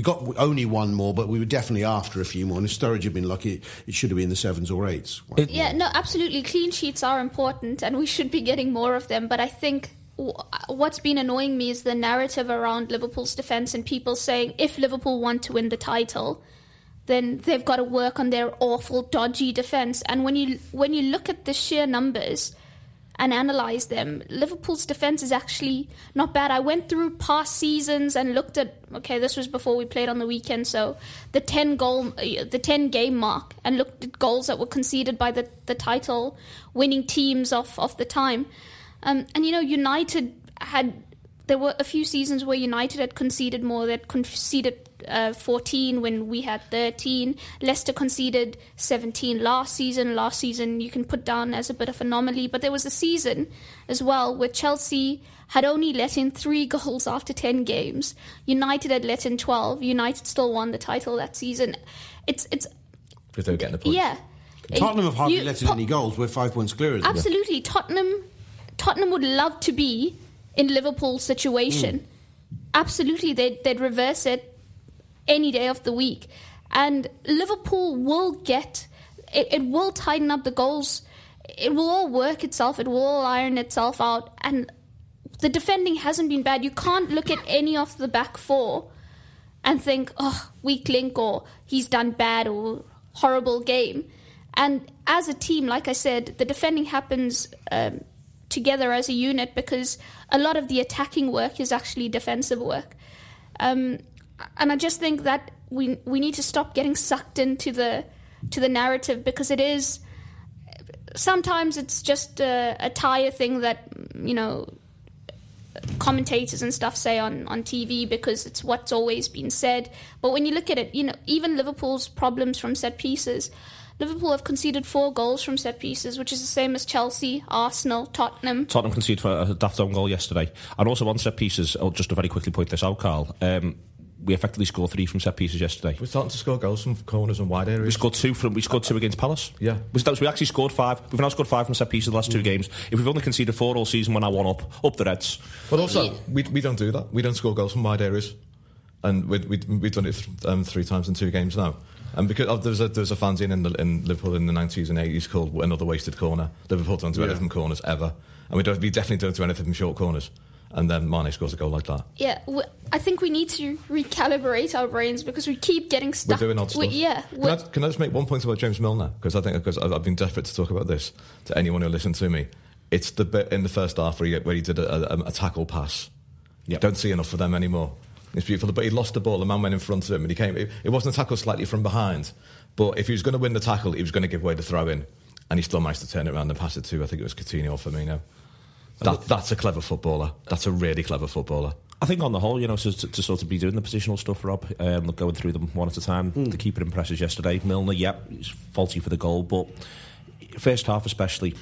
Speaker 2: got only one more, but we were definitely after a few more. And if Sturridge had been lucky, it should have been the 7s or 8s.
Speaker 3: Absolutely. Clean sheets are important, and we should be getting more of them. But I think what's been annoying me is the narrative around Liverpool's defence and people saying if Liverpool want to win the title, then they've got to work on their awful, dodgy defence. And when you look at the sheer numbers, and analyse them, Liverpool's defence is actually not bad. I went through past seasons and looked at, okay, this was before we played on the weekend, so the 10 game mark, and looked at goals that were conceded by the title winning teams of the time. And United there were a few seasons where United had conceded more. They'd conceded 14 when we had 13. Leicester conceded 17 last season. Last season you can put down as a bit of an anomaly. But there was a season as well where Chelsea had only let in 3 goals after 10 games. United had let in 12. United still won the title that season. It's
Speaker 4: because they were getting the point.
Speaker 3: Yeah.
Speaker 2: Tottenham have hardly let in any goals. We're 5 points clear of them.
Speaker 3: Absolutely. Tottenham would love to be in Liverpool's situation. Absolutely, they'd reverse it any day of the week. And Liverpool will it will tighten up the goals. It will all work itself. It will all iron itself out. And the defending hasn't been bad. You can't look at any of the back four and think, oh, weak link, or he's done bad, or horrible game. And as a team, like I said, the defending happens together as a unit, because a lot of the attacking work is actually defensive work. And I just think that we need to stop getting sucked into the narrative, because it is sometimes it's just a tire thing that commentators and stuff say on TV, because it's what's always been said. But when you look at it, even Liverpool's problems from set pieces, Liverpool have conceded 4 goals from set pieces, which is the same as Chelsea, Arsenal, Tottenham.
Speaker 1: Tottenham conceded for a daft own goal yesterday. And also on set pieces, just to very quickly point this out, Carl, we effectively scored 3 from set pieces yesterday.
Speaker 4: We're starting to score goals from corners and wide areas.
Speaker 1: We scored 2 against Palace.
Speaker 4: Yeah.
Speaker 1: We actually scored 5. We've now scored 5 from set pieces the last 2 games. If we've only conceded 4 all season, we're now 1 up the Reds.
Speaker 4: But also, we don't do that. We don't score goals from wide areas. And we've done it 3 times in 2 games now. And because there's a fanzine in Liverpool in the 90s and 80s called Another Wasted Corner. Liverpool don't do anything from corners ever. And we definitely don't do anything from short corners. And then Mane scores a goal like that.
Speaker 3: Yeah, I think we need to recalibrate our brains, because we keep getting stuck.
Speaker 4: We're doing odd stuff. Can I just make one point about James Milner? Because I've been desperate to talk about this to anyone who listened to me. It's the bit in the first half where he did a tackle pass. Yep. Don't see enough of them anymore. It's beautiful, but he lost the ball. The man went in front of him, and he came. It wasn't a tackle slightly from behind, but if he was going to win the tackle, he was going to give away the throw in, and he still managed to turn it around and pass it to, I think it was Coutinho or Firmino. That's a clever footballer. That's a really clever footballer. I
Speaker 1: think on the whole, to sort of be doing the positional stuff, Rob, going through them one at a time. The keeper impresses yesterday. Milner, he's faulty for the goal, but first half especially,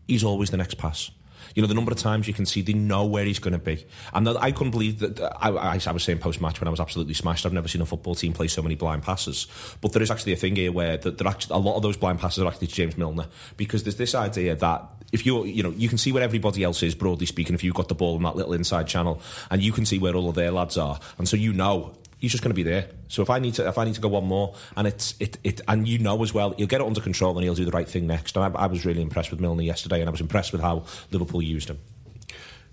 Speaker 1: he's always the next pass. The number of times you can see they know where he's going to be. And I couldn't believe that. I was saying post-match when I was absolutely smashed, I've never seen a football team play so many blind passes. But there is actually a thing here where a lot of those blind passes are actually to James Milner, because there's this idea that if you can see where everybody else is, broadly speaking, if you've got the ball in that little inside channel, and you can see where all of their lads are, and so he's just going to be there. So if I need to go one more, and and as well, he'll get it under control and he'll do the right thing next. And I was really impressed with Milner yesterday, and I was impressed with how Liverpool used him.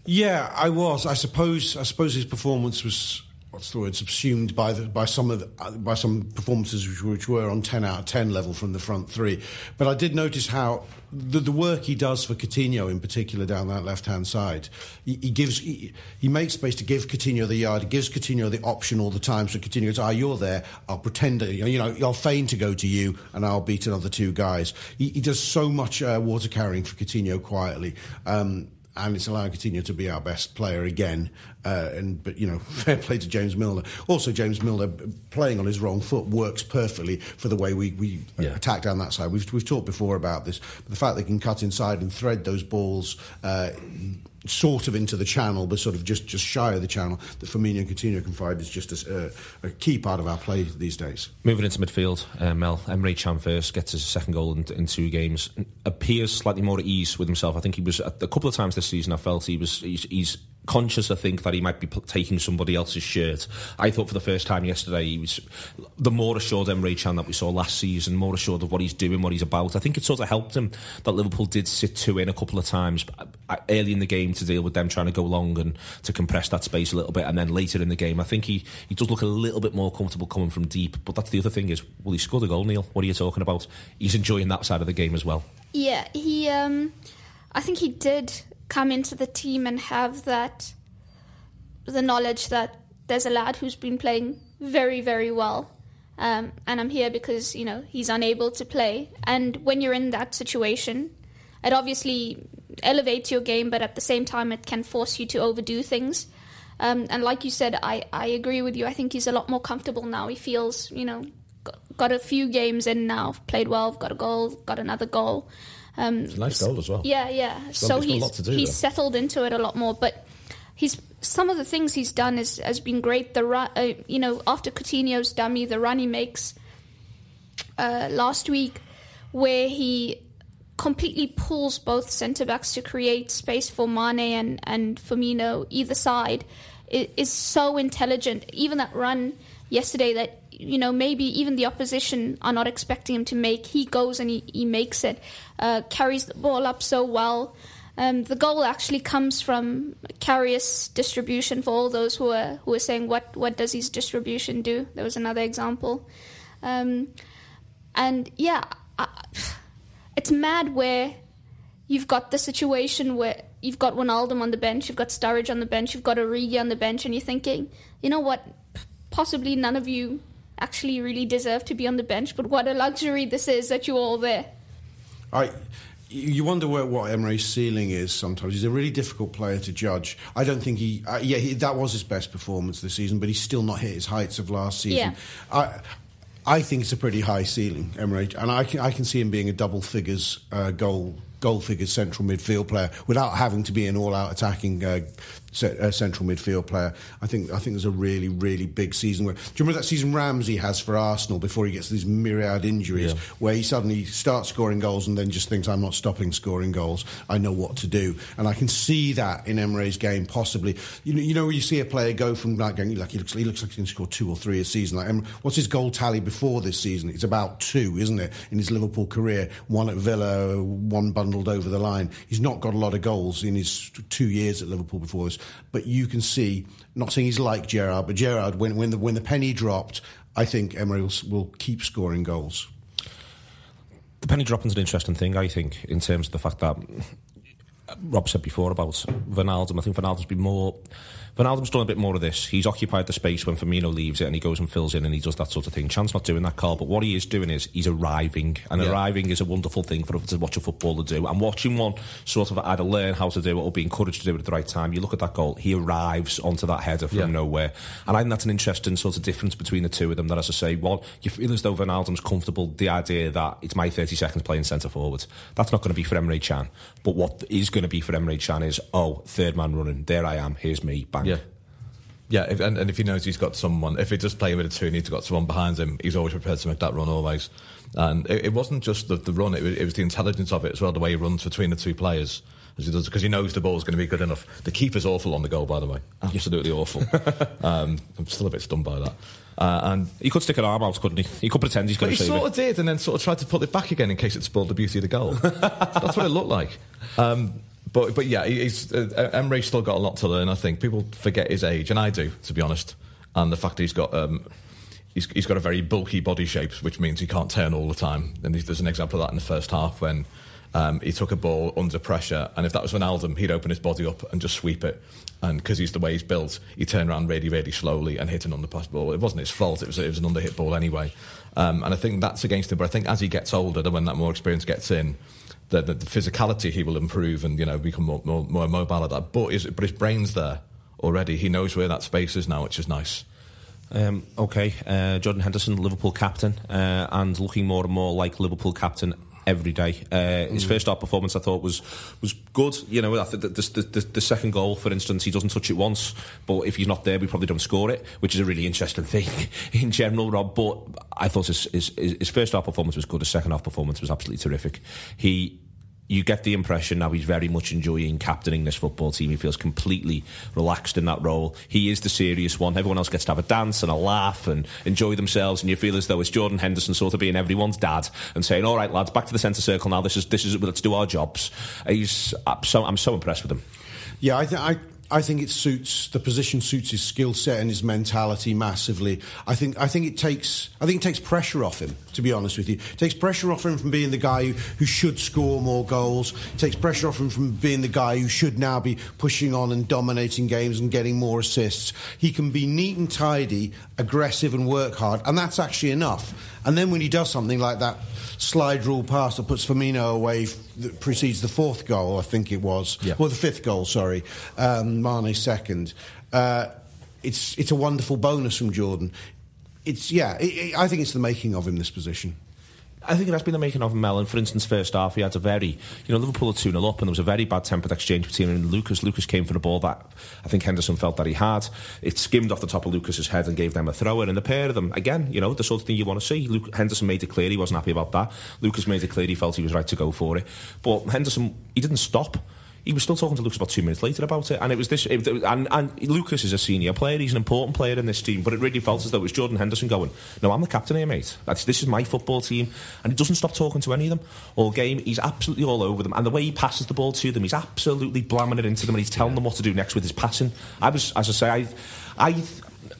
Speaker 2: Yeah, I was. I suppose his performance was, subsumed by some performances which were on 10 out of 10 level from the front 3. But I did notice how the work he does for Coutinho in particular down that left-hand side, he makes space to give Coutinho the yard. He gives Coutinho the option all the time. So Coutinho goes, you're there. I'll pretend that, I'll feign to go to you, and I'll beat another 2 guys. He does so much water carrying for Coutinho quietly. And it's allowing Coutinho to be our best player again. But fair play to James Milner. Also, James Milner playing on his wrong foot works perfectly for the way we attack down that side. We've talked before about this. But the fact they can cut inside and thread those balls sort of into the channel, but sort of just shy of the channel, that Firmino and Coutinho can find is just a key part of our play these days.
Speaker 1: Moving into midfield, Mel, Emre Can first gets his second goal in 2 games. Appears slightly more at ease with himself. I think he was a couple of times this season. I felt he's conscious, I think, that he might be taking somebody else's shirt. I thought for the first time yesterday he was the more assured Emre Can that we saw last season, more assured of what he's doing, what he's about. I think it sort of helped him that Liverpool did sit 2 in a couple of times early in the game to deal with them trying to go long and to compress that space a little bit, and then later in the game I think he does look a little bit more comfortable coming from deep. But that's the other thing is, well, he scored a goal, Neil. What are you talking about? He's enjoying that side of the game as well.
Speaker 3: Yeah, I think he did come into the team and have the knowledge that there's a lad who's been playing very, very well. And I'm here because, he's unable to play. And when you're in that situation, it obviously elevates your game, but at the same time, it can force you to overdo things. And like you said, I agree with you. I think he's a lot more comfortable now. He feels, got a few games in now, played well, got a goal, got another goal.
Speaker 4: It's a nice goal as well.
Speaker 3: Yeah. So he's settled into it a lot more. But some of the things he's done has been great. After Coutinho's dummy, the run he makes last week, where he completely pulls both centre-backs to create space for Mane and Firmino either side, is so intelligent. Even that run yesterday that, maybe even the opposition are not expecting him to make, he goes and he makes it, carries the ball up so well. The goal actually comes from Karius' distribution. For all those who are saying, what does his distribution do? There was another example. It's mad where you've got the situation where you've got Wijnaldum on the bench, you've got Sturridge on the bench, you've got Origi on the bench, and you're thinking, you know what, possibly none of you actually really deserve to be on the bench, but what a luxury this is that you're all there.
Speaker 2: You wonder what Emre's ceiling is sometimes. He's a really difficult player to judge. I don't think that was his best performance this season, but he's still not hit his heights of last season. Yeah. I think it's a pretty high ceiling, Emre, and I can see him being a double figures goal figures central midfield player without having to be an all-out attacking central midfield player. I think there's a really, really big season where... Do you remember that season Ramsey has for Arsenal before he gets these myriad injuries, where he suddenly starts scoring goals and then just thinks, I'm not stopping scoring goals, I know what to do. And I can see that in Emre's game, possibly. You see a player go from like going, he looks like he can score 2 or 3 a season. Like, what's his goal tally before this season? It's about 2, isn't it, in his Liverpool career? 1 at Villa, 1 bundled over the line. He's not got a lot of goals in his 2 years at Liverpool before this. But you can see, not saying he's like Gerrard, but Gerrard, when the penny dropped, I think Emre will keep scoring goals.
Speaker 1: The penny dropping is an interesting thing, I think, in terms of the fact that Rob said before about Wijnaldum. I think Wijnaldum's done a bit more of this. He's occupied the space when Firmino leaves it and he goes and fills in and he does that sort of thing. Chan's not doing that, Karl, but what he is doing is he's arriving, and arriving is a wonderful thing to watch a footballer do. And watching one sort of either learn how to do it or be encouraged to do it at the right time. You look at that goal, he arrives onto that header from nowhere. And I think that's an interesting sort of difference between the two of them, that, as I say, you feel as though Wijnaldum's comfortable, the idea that it's my 30 seconds playing centre forward. That's not going to be for Emre Can. But what is going to be for Emre Can is, third man running, there I am, here's me, bang.
Speaker 4: Yeah, and if he knows he's got someone, if he does play with a 2 and he's got someone behind him, he's always prepared to make that run, always. And it wasn't just the run, it was the intelligence of it as well, the way he runs between the 2 players, as he does, because he knows the ball's going to be good enough. The keeper's awful on the goal, by the way. Absolutely awful. I'm still a bit stunned by that. And
Speaker 1: he could stick an arm out, couldn't he? He could pretend he's going to save it.
Speaker 4: He sort of did, and then sort of tried to put it back again in case it spoiled the beauty of the goal. That's what it looked like. But yeah, Emre's still got a lot to learn, I think. People forget his age, and I do, to be honest. And the fact that he's got a very bulky body shape, which means he can't turn all the time. And there's an example of that in the first half when he took a ball under pressure, and if that was Wijnaldum, he'd open his body up and just sweep it. And because he's the way he's built, he turned around really, really slowly and hit an underpass ball. It wasn't his fault, it was an underhit ball anyway. And I think that's against him. But I think as he gets older, when that more experience gets in, the physicality he will improve and become more mobile at that. But his brain's there already. He knows where that space is now, which is nice.
Speaker 1: Jordan Henderson, Liverpool captain, and looking more and more like Liverpool captain every day. His first half performance, I thought, was good. The second goal, for instance, he doesn't touch it once, but if he's not there, we probably don't score it, which is a really interesting thing in general, Rob. But I thought his first half performance was good. His second half performance was absolutely terrific. You get the impression now he's very much enjoying captaining this football team. He feels completely relaxed in that role. He is the serious one. Everyone else gets to have a dance and a laugh and enjoy themselves, and you feel as though it's Jordan Henderson sort of being everyone's dad and saying, all right, lads, back to the centre circle now. This is let's do our jobs. I'm so impressed with him.
Speaker 2: Yeah, I think the position suits his skill set and his mentality massively. I think it takes pressure off him, to be honest with you. It takes pressure off him from being the guy who should score more goals. It takes pressure off him from being the guy who should now be pushing on and dominating games and getting more assists. He can be neat and tidy, aggressive and work hard, and that's actually enough. And then when he does something like that slide rule pass that puts Firmino away that precedes the fourth goal, I think it was.
Speaker 1: Yeah.
Speaker 2: Well, the fifth goal, sorry. Mane's second. It's a wonderful bonus from Jordan. I think it's the making of him, this position.
Speaker 1: I think it has been the making of him, Mel. And for instance, first half, he had a very... Liverpool are 2-0 up, and there was a very bad tempered exchange between him and Lucas. Lucas came for the ball that I think Henderson felt that he had. It skimmed off the top of Lucas's head and gave them a throw-in. And the pair of them, again, the sort of thing you want to see. Henderson made it clear he wasn't happy about that. Lucas made it clear he felt he was right to go for it. But Henderson, he didn't stop. He was still talking to Lucas about 2 minutes later about it, and it was this. And Lucas is a senior player; he's an important player in this team. But it really felt as though it was Jordan Henderson going, "No, I'm the captain here, mate. This is my football team," and he doesn't stop talking to any of them all game. He's absolutely all over them, and the way he passes the ball to them, he's absolutely blamming it into them, and he's telling them what to do next with his passing.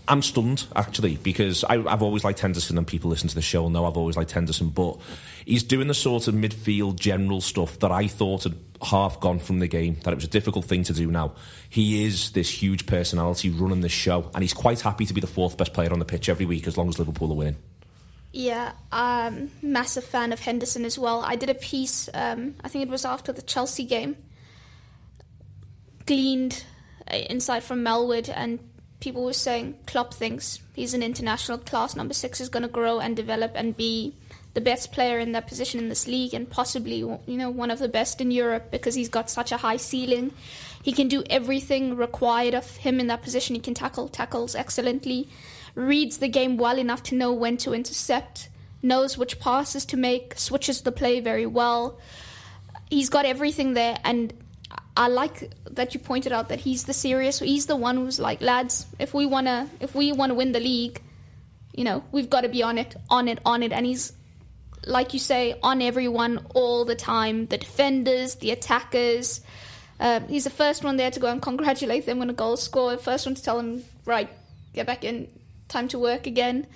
Speaker 1: I'm stunned, actually, because I've always liked Henderson, and people listen to the show know I've always liked Henderson, but he's doing the sort of midfield general stuff that I thought had half gone from the game, that it was a difficult thing to do now. He is this huge personality running the show, and he's quite happy to be the fourth best player on the pitch every week as long as Liverpool are winning.
Speaker 3: Yeah, I'm a massive fan of Henderson as well. I did a piece, I think it was after the Chelsea game, gleaned insight from Melwood, and people were saying Klopp thinks he's an international class number 6 is going to grow and develop and be the best player in that position in this league, and possibly one of the best in Europe, because he's got such a high ceiling. He can do everything required of him in that position. He can tackles excellently, reads the game well enough to know when to intercept, knows which passes to make, switches the play very well. He's got everything there, and I like that you pointed out that he's the one who's like, lads, if we want to win the league, we've got to be on it, and he's, like you say, on everyone all the time, the defenders, the attackers. He's the first one there to go and congratulate them when a goal scored, first one to tell them, right, get back in, time to work again.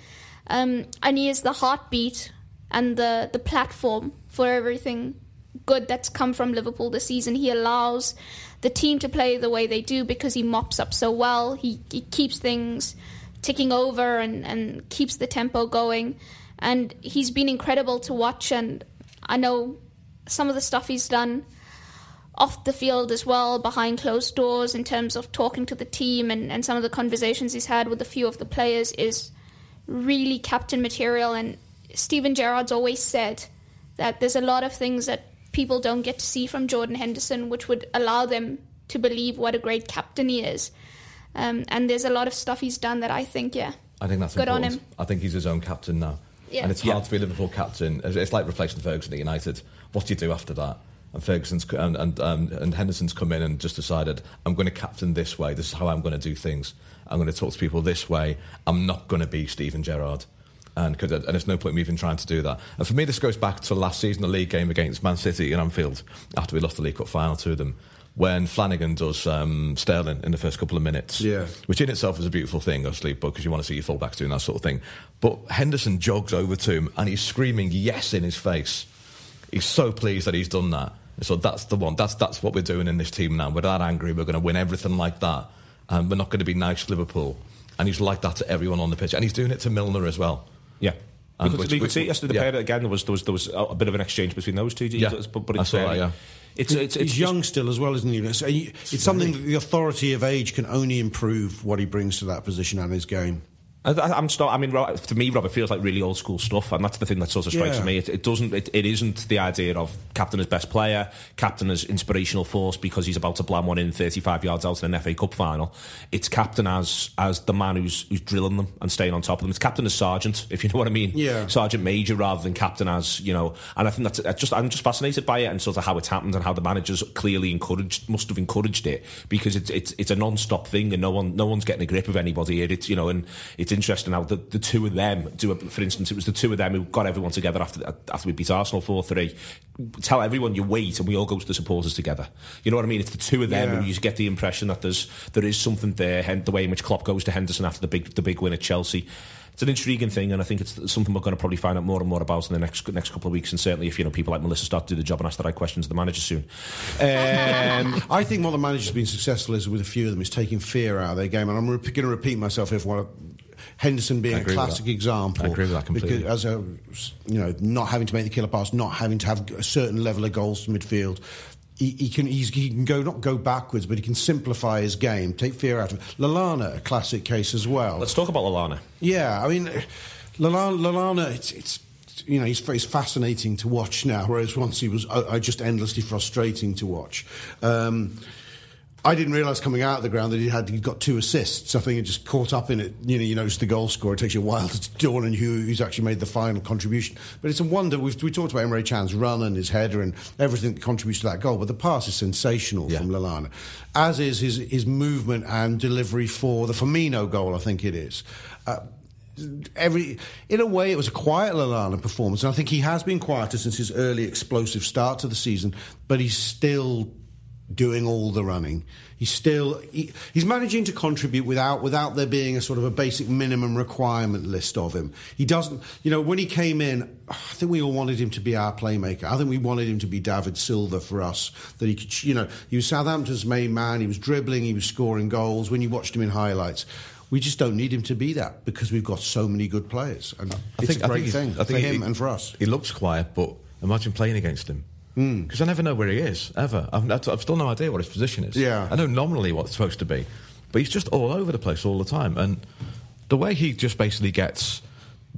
Speaker 3: And he is the heartbeat and the platform for everything good that's come from Liverpool this season. He allows the team to play the way they do because he mops up so well. He keeps things ticking over and keeps the tempo going. And he's been incredible to watch, and I know some of the stuff he's done off the field as well, behind closed doors, in terms of talking to the team, and some of the conversations he's had with a few of the players is really captain material. And Steven Gerrard's always said that there's a lot of things that people don't get to see from Jordan Henderson, which would allow them to believe what a great captain he is. And there's a lot of stuff he's done that I think
Speaker 4: that's
Speaker 3: good
Speaker 4: important.
Speaker 3: on him.
Speaker 4: I think he's his own captain now.
Speaker 3: Yeah.
Speaker 4: And it's hard to be a Liverpool captain. It's like replacing Ferguson at United. What do you do after that? And Ferguson's and Henderson's come in and just decided, I'm going to captain this way. This is how I'm going to do things. I'm going to talk to people this way. I'm not going to be Steven Gerrard. And there's no point in me even trying to do that. And for me, this goes back to last season, the league game against Man City in Anfield, after we lost the League Cup final to them, when Flanagan does Sterling in the first couple of minutes, which in itself is a beautiful thing, obviously, because you want to see your fullbacks doing that sort of thing. But Henderson jogs over to him and he's screaming yes in his face. He's so pleased that he's done that. So that's the one. That's what we're doing in this team now. We're that angry. We're going to win everything like that. And we're not going to be nice to Liverpool. And he's like that to everyone on the pitch. And he's doing it to Milner as well.
Speaker 1: Yeah. You could see yesterday the pair again. There was a bit of an exchange between those two. But it's
Speaker 2: He's young still as well, isn't he? So it's something that the authority of age can only improve what he brings to that position and his game.
Speaker 1: To me, Rob, it feels like really old school stuff, and that's the thing that sort of strikes me. It isn't the idea of captain as best player, captain as inspirational force because he's about to blam one in 35 yards out in an FA Cup final. It's captain as the man who's drilling them and staying on top of them. It's captain as sergeant, if you know what I mean.
Speaker 2: Yeah.
Speaker 1: Sergeant major rather than captain as, And I think I'm just fascinated by it and sort of how it's happened and how the managers clearly must have encouraged it, because it's a non-stop thing and no one's getting a grip of anybody here. And it's interesting how the two of them do it. For instance, it was the two of them who got everyone together after we beat Arsenal 4-3. Tell everyone you wait, and we all go to the supporters together. You know what I mean? It's the two of them who you get the impression that there is something there. The way in which Klopp goes to Henderson after the big win at Chelsea. It's an intriguing thing, and I think it's something we're going to probably find out more and more about in the next couple of weeks. And certainly, if people like Melissa start to do the job and ask the right questions of the manager soon.
Speaker 2: I think what the manager's been successful is with a few of them is taking fear out of their game, and I'm going to repeat myself if one. Henderson being a classic example.
Speaker 4: I agree with that completely.
Speaker 2: Because not having to make the killer pass, not having to have a certain level of goals to midfield. He can not go backwards, but he can simplify his game, take fear out of it. Lallana, a classic case as well.
Speaker 1: Let's talk about Lallana.
Speaker 2: Yeah, I mean, Lallana, he's fascinating to watch now, whereas once he was just endlessly frustrating to watch. I didn't realise coming out of the ground that he'd got 2 assists. I think he just caught up in it. You notice the goal scorer. It takes you a while to dawn on who's actually made the final contribution. But it's a wonder. We talked about Emre Can's run and his header and everything that contributes to that goal. But the pass is sensational from Lallana, as is his movement and delivery for the Firmino goal, I think it is. In a way, it was a quiet Lallana performance. And I think he has been quieter since his early explosive start to the season. But he's still doing all the running. He's managing to contribute without there being a sort of a basic minimum requirement list of him. He doesn't, when he came in, I think we all wanted him to be our playmaker. I think we wanted him to be David Silva for us. That he could, he was Southampton's main man. He was dribbling. He was scoring goals. When you watched him in highlights, we just don't need him to be that because we've got so many good players. And it's a great thing for him and for us.
Speaker 4: He looks quiet, but imagine playing against him. Because I never know where he is, ever. I've still no idea what his position is.
Speaker 2: Yeah.
Speaker 4: I know nominally what it's supposed to be, but he's just all over the place all the time. And the way he just basically gets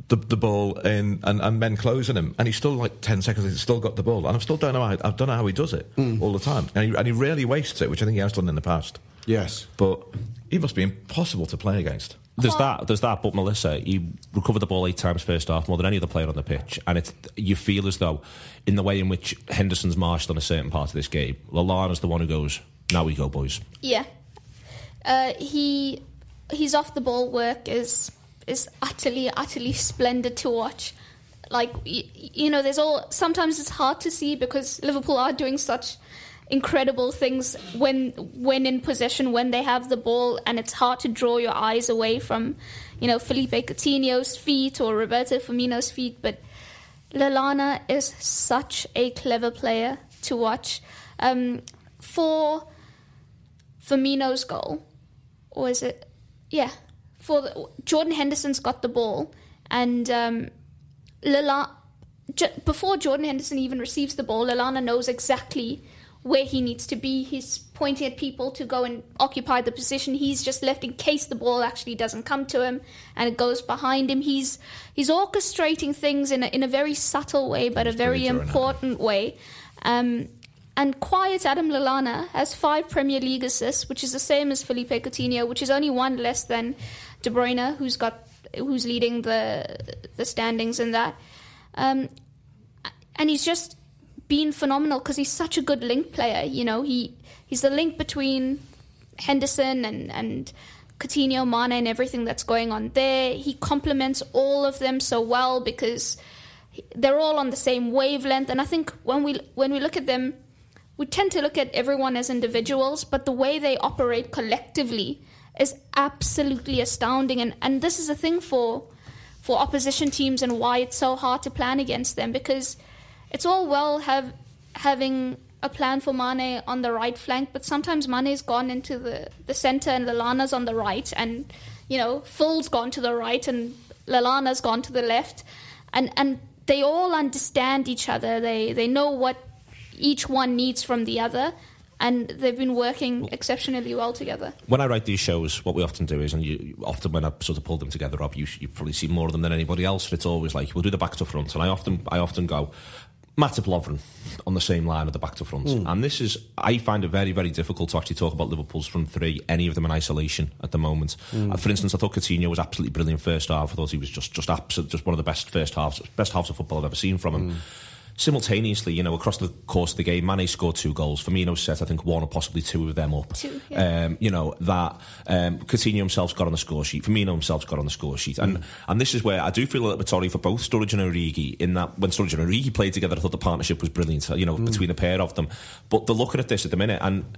Speaker 4: the ball in and men closing him, and he's still like 10 seconds, he's still got the ball. And I still don't know how he does it all the time. And he rarely wastes it, which I think he has done in the past.
Speaker 2: Yes.
Speaker 4: But he must be impossible to play against.
Speaker 1: There's that, but Melissa, he recovered the ball 8 times first half, more than any other player on the pitch, and you feel as though, in the way in which Henderson's marched on a certain part of this game, Lallana's the one who goes, now we go, boys.
Speaker 3: Yeah. His off the ball work is utterly splendid to watch. Like, sometimes it's hard to see because Liverpool are doing such incredible things when in possession, when they have the ball, and it's hard to draw your eyes away from, Felipe Coutinho's feet or Roberto Firmino's feet. But Lallana is such a clever player to watch. For Firmino's goal, or is it? Yeah, Jordan Henderson's got the ball, and before Jordan Henderson even receives the ball, Lallana knows exactly where he needs to be. He's pointing at people to go and occupy the position he's just left in case the ball actually doesn't come to him and it goes behind him. He's orchestrating things in a very subtle way, but a very important way. And quiet Adam Lallana has 5 Premier League assists, which is the same as Felipe Coutinho, which is only 1 less than De Bruyne, who's leading the standings in that. And he's just been phenomenal because he's such a good link player. He's the link between Henderson and Coutinho, Mane, and everything that's going on there. He complements all of them so well because they're all on the same wavelength. And I think when we look at them, we tend to look at everyone as individuals, but the way they operate collectively is absolutely astounding. And this is a thing for opposition teams and why it's so hard to plan against them, because it's all well having a plan for Mane on the right flank, but sometimes Mane's gone into the centre and Lallana's on the right, and Phil's gone to the right and Lallana's gone to the left, and they all understand each other. They know what each one needs from the other, and they've been working exceptionally well together.
Speaker 1: When I write these shows, what we often do is, and often when I sort of pull them together, Rob, you probably see more of them than anybody else, and it's always like, we'll do the back to front, and I often go, Matip Lovren on the same line of the back to front. And this is, I find it very, very difficult to actually talk about Liverpool's front three, any of them in isolation at the moment. For instance, I thought Coutinho was absolutely brilliant first half. I thought he was just one of the best halves of football I've ever seen from him. simultaneously, across the course of the game, Mane scored 2 goals. Firmino set, I think, 1 or possibly 2 of them up.
Speaker 3: 2, yeah.
Speaker 1: Coutinho himself's got on the score sheet. Firmino himself's got on the score sheet. And this is where I do feel a little bit sorry for both Sturridge and Origi, in that when Sturridge and Origi played together, I thought the partnership was brilliant, between the pair of them. But they're looking at this at the minute, and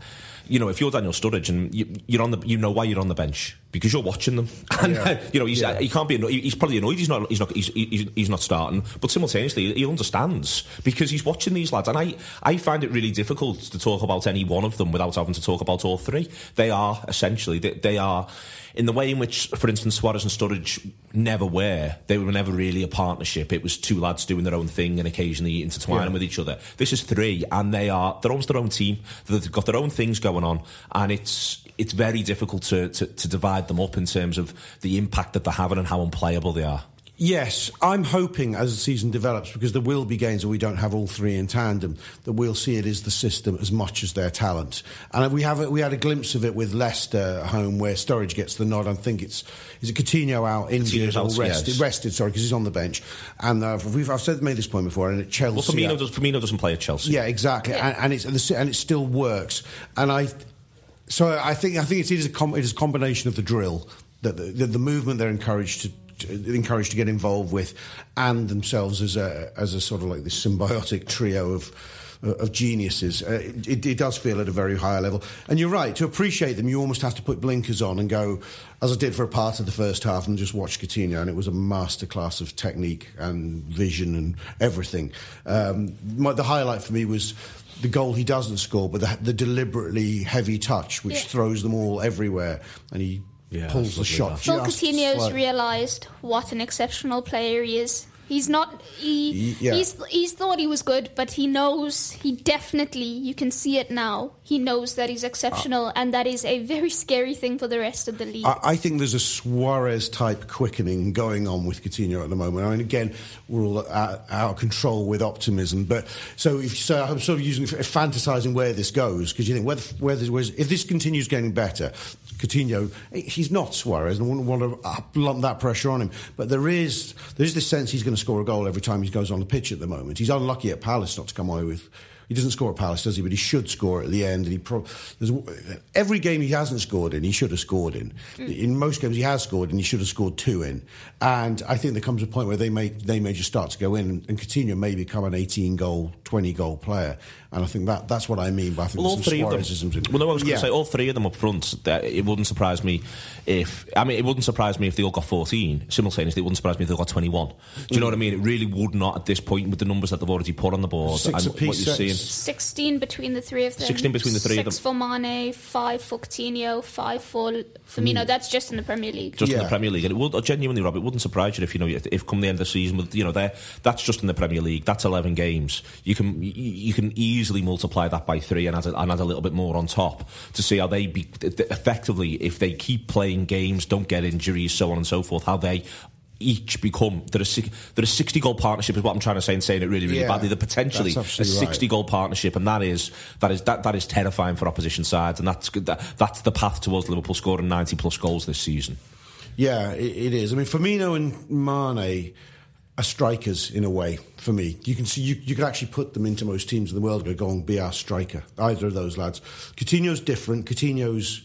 Speaker 1: if you're Daniel Sturridge and you're on the, why you're on the bench, because you're watching them, and he can't be. He's probably annoyed. He's not starting, but simultaneously he understands because he's watching these lads, and I find it really difficult to talk about any one of them without having to talk about all 3. They are essentially they are. In the way in which, for instance, Suarez and Sturridge never were. They were never really a partnership. It was 2 lads doing their own thing and occasionally intertwining with each other. This is 3, and they're almost their own team. They've got their own things going on, and it's very difficult to divide them up in terms of the impact that they're having and how unplayable they are.
Speaker 2: Yes, I'm hoping as the season develops, because there will be games where we don't have all 3 in tandem, that we'll see it as the system as much as their talent. And we had a glimpse of it with Leicester at home, where Sturridge gets the nod. I think is it Coutinho out injured or rested? Rested, sorry, because he's on the bench. And I've made this point before. And at Chelsea,
Speaker 1: well, Firmino doesn't play at Chelsea.
Speaker 2: Yeah, exactly, yeah. And it still works. And I think it is a combination of the drill, that the movement they're encouraged to get involved with, and themselves as a sort of like this symbiotic trio of geniuses. It does feel at a very high level. And you're right, to appreciate them, you almost have to put blinkers on and go, as I did for a part of the first half, and just watch Coutinho, and it was a masterclass of technique and vision and everything. The highlight for me was the goal he doesn't score, but the deliberately heavy touch, which throws them all everywhere, and he pulls the shot.
Speaker 3: Phil Coutinho's realised what an exceptional player he is. He's not. He's thought he was good, but he knows. He definitely. You can see it now. He knows that he's exceptional, and that is a very scary thing for the rest of the league.
Speaker 2: I think there's a Suarez type quickening going on with Coutinho at the moment. I mean, again, we're all out of control with optimism, but so I'm sort of fantasising where this goes, because you think if this continues getting better, Coutinho, he's not Suarez, and I wouldn't want to lump that pressure on him. But there is this sense he's going to score a goal every time he goes on the pitch at the moment. He's unlucky at Palace not to come away with. He doesn't score at Palace, does he? But he should score at the end. And every game he hasn't scored in, he should have scored in. In most games he has scored in, he should have scored 2 in. And I think there comes a point where they may just start to go in, and Coutinho may become an 18-goal, 20-goal player. And I think that's what I mean by
Speaker 1: all 3 of them. Well, no, I was going to say all 3 of them up front. It wouldn't surprise me if they all got 14 simultaneously. It wouldn't surprise me if they all got 21. Do you know what I mean? It really would not at this point, with the numbers that they've already put on the board
Speaker 2: 6
Speaker 1: and what you're seeing.
Speaker 3: 16 between the 3 of them.
Speaker 1: 16 between the 3 of them.
Speaker 3: 6 for Mane, 5 for Coutinho, 5 for Firmino. That's just in the Premier League.
Speaker 1: Just in the Premier League, and it would genuinely, Rob, it wouldn't surprise you if come the end of the season, that's just in the Premier League. That's 11 games. You can easily multiply that by 3 and add a little bit more on top to see how they be effectively, if they keep playing games, don't get injuries, so on and so forth, how they each become. They're a 60-goal partnership is what I'm trying to say, and saying it really, really badly. They're potentially a 60-goal partnership, and that is terrifying for opposition sides, and that's the path towards Liverpool scoring 90+ goals this season.
Speaker 2: Yeah, it is. I mean, Firmino and Mane are strikers in a way. For me, you can see you could actually put them into most teams in the world. Go and be our striker. Either of those lads. Coutinho's different. Coutinho's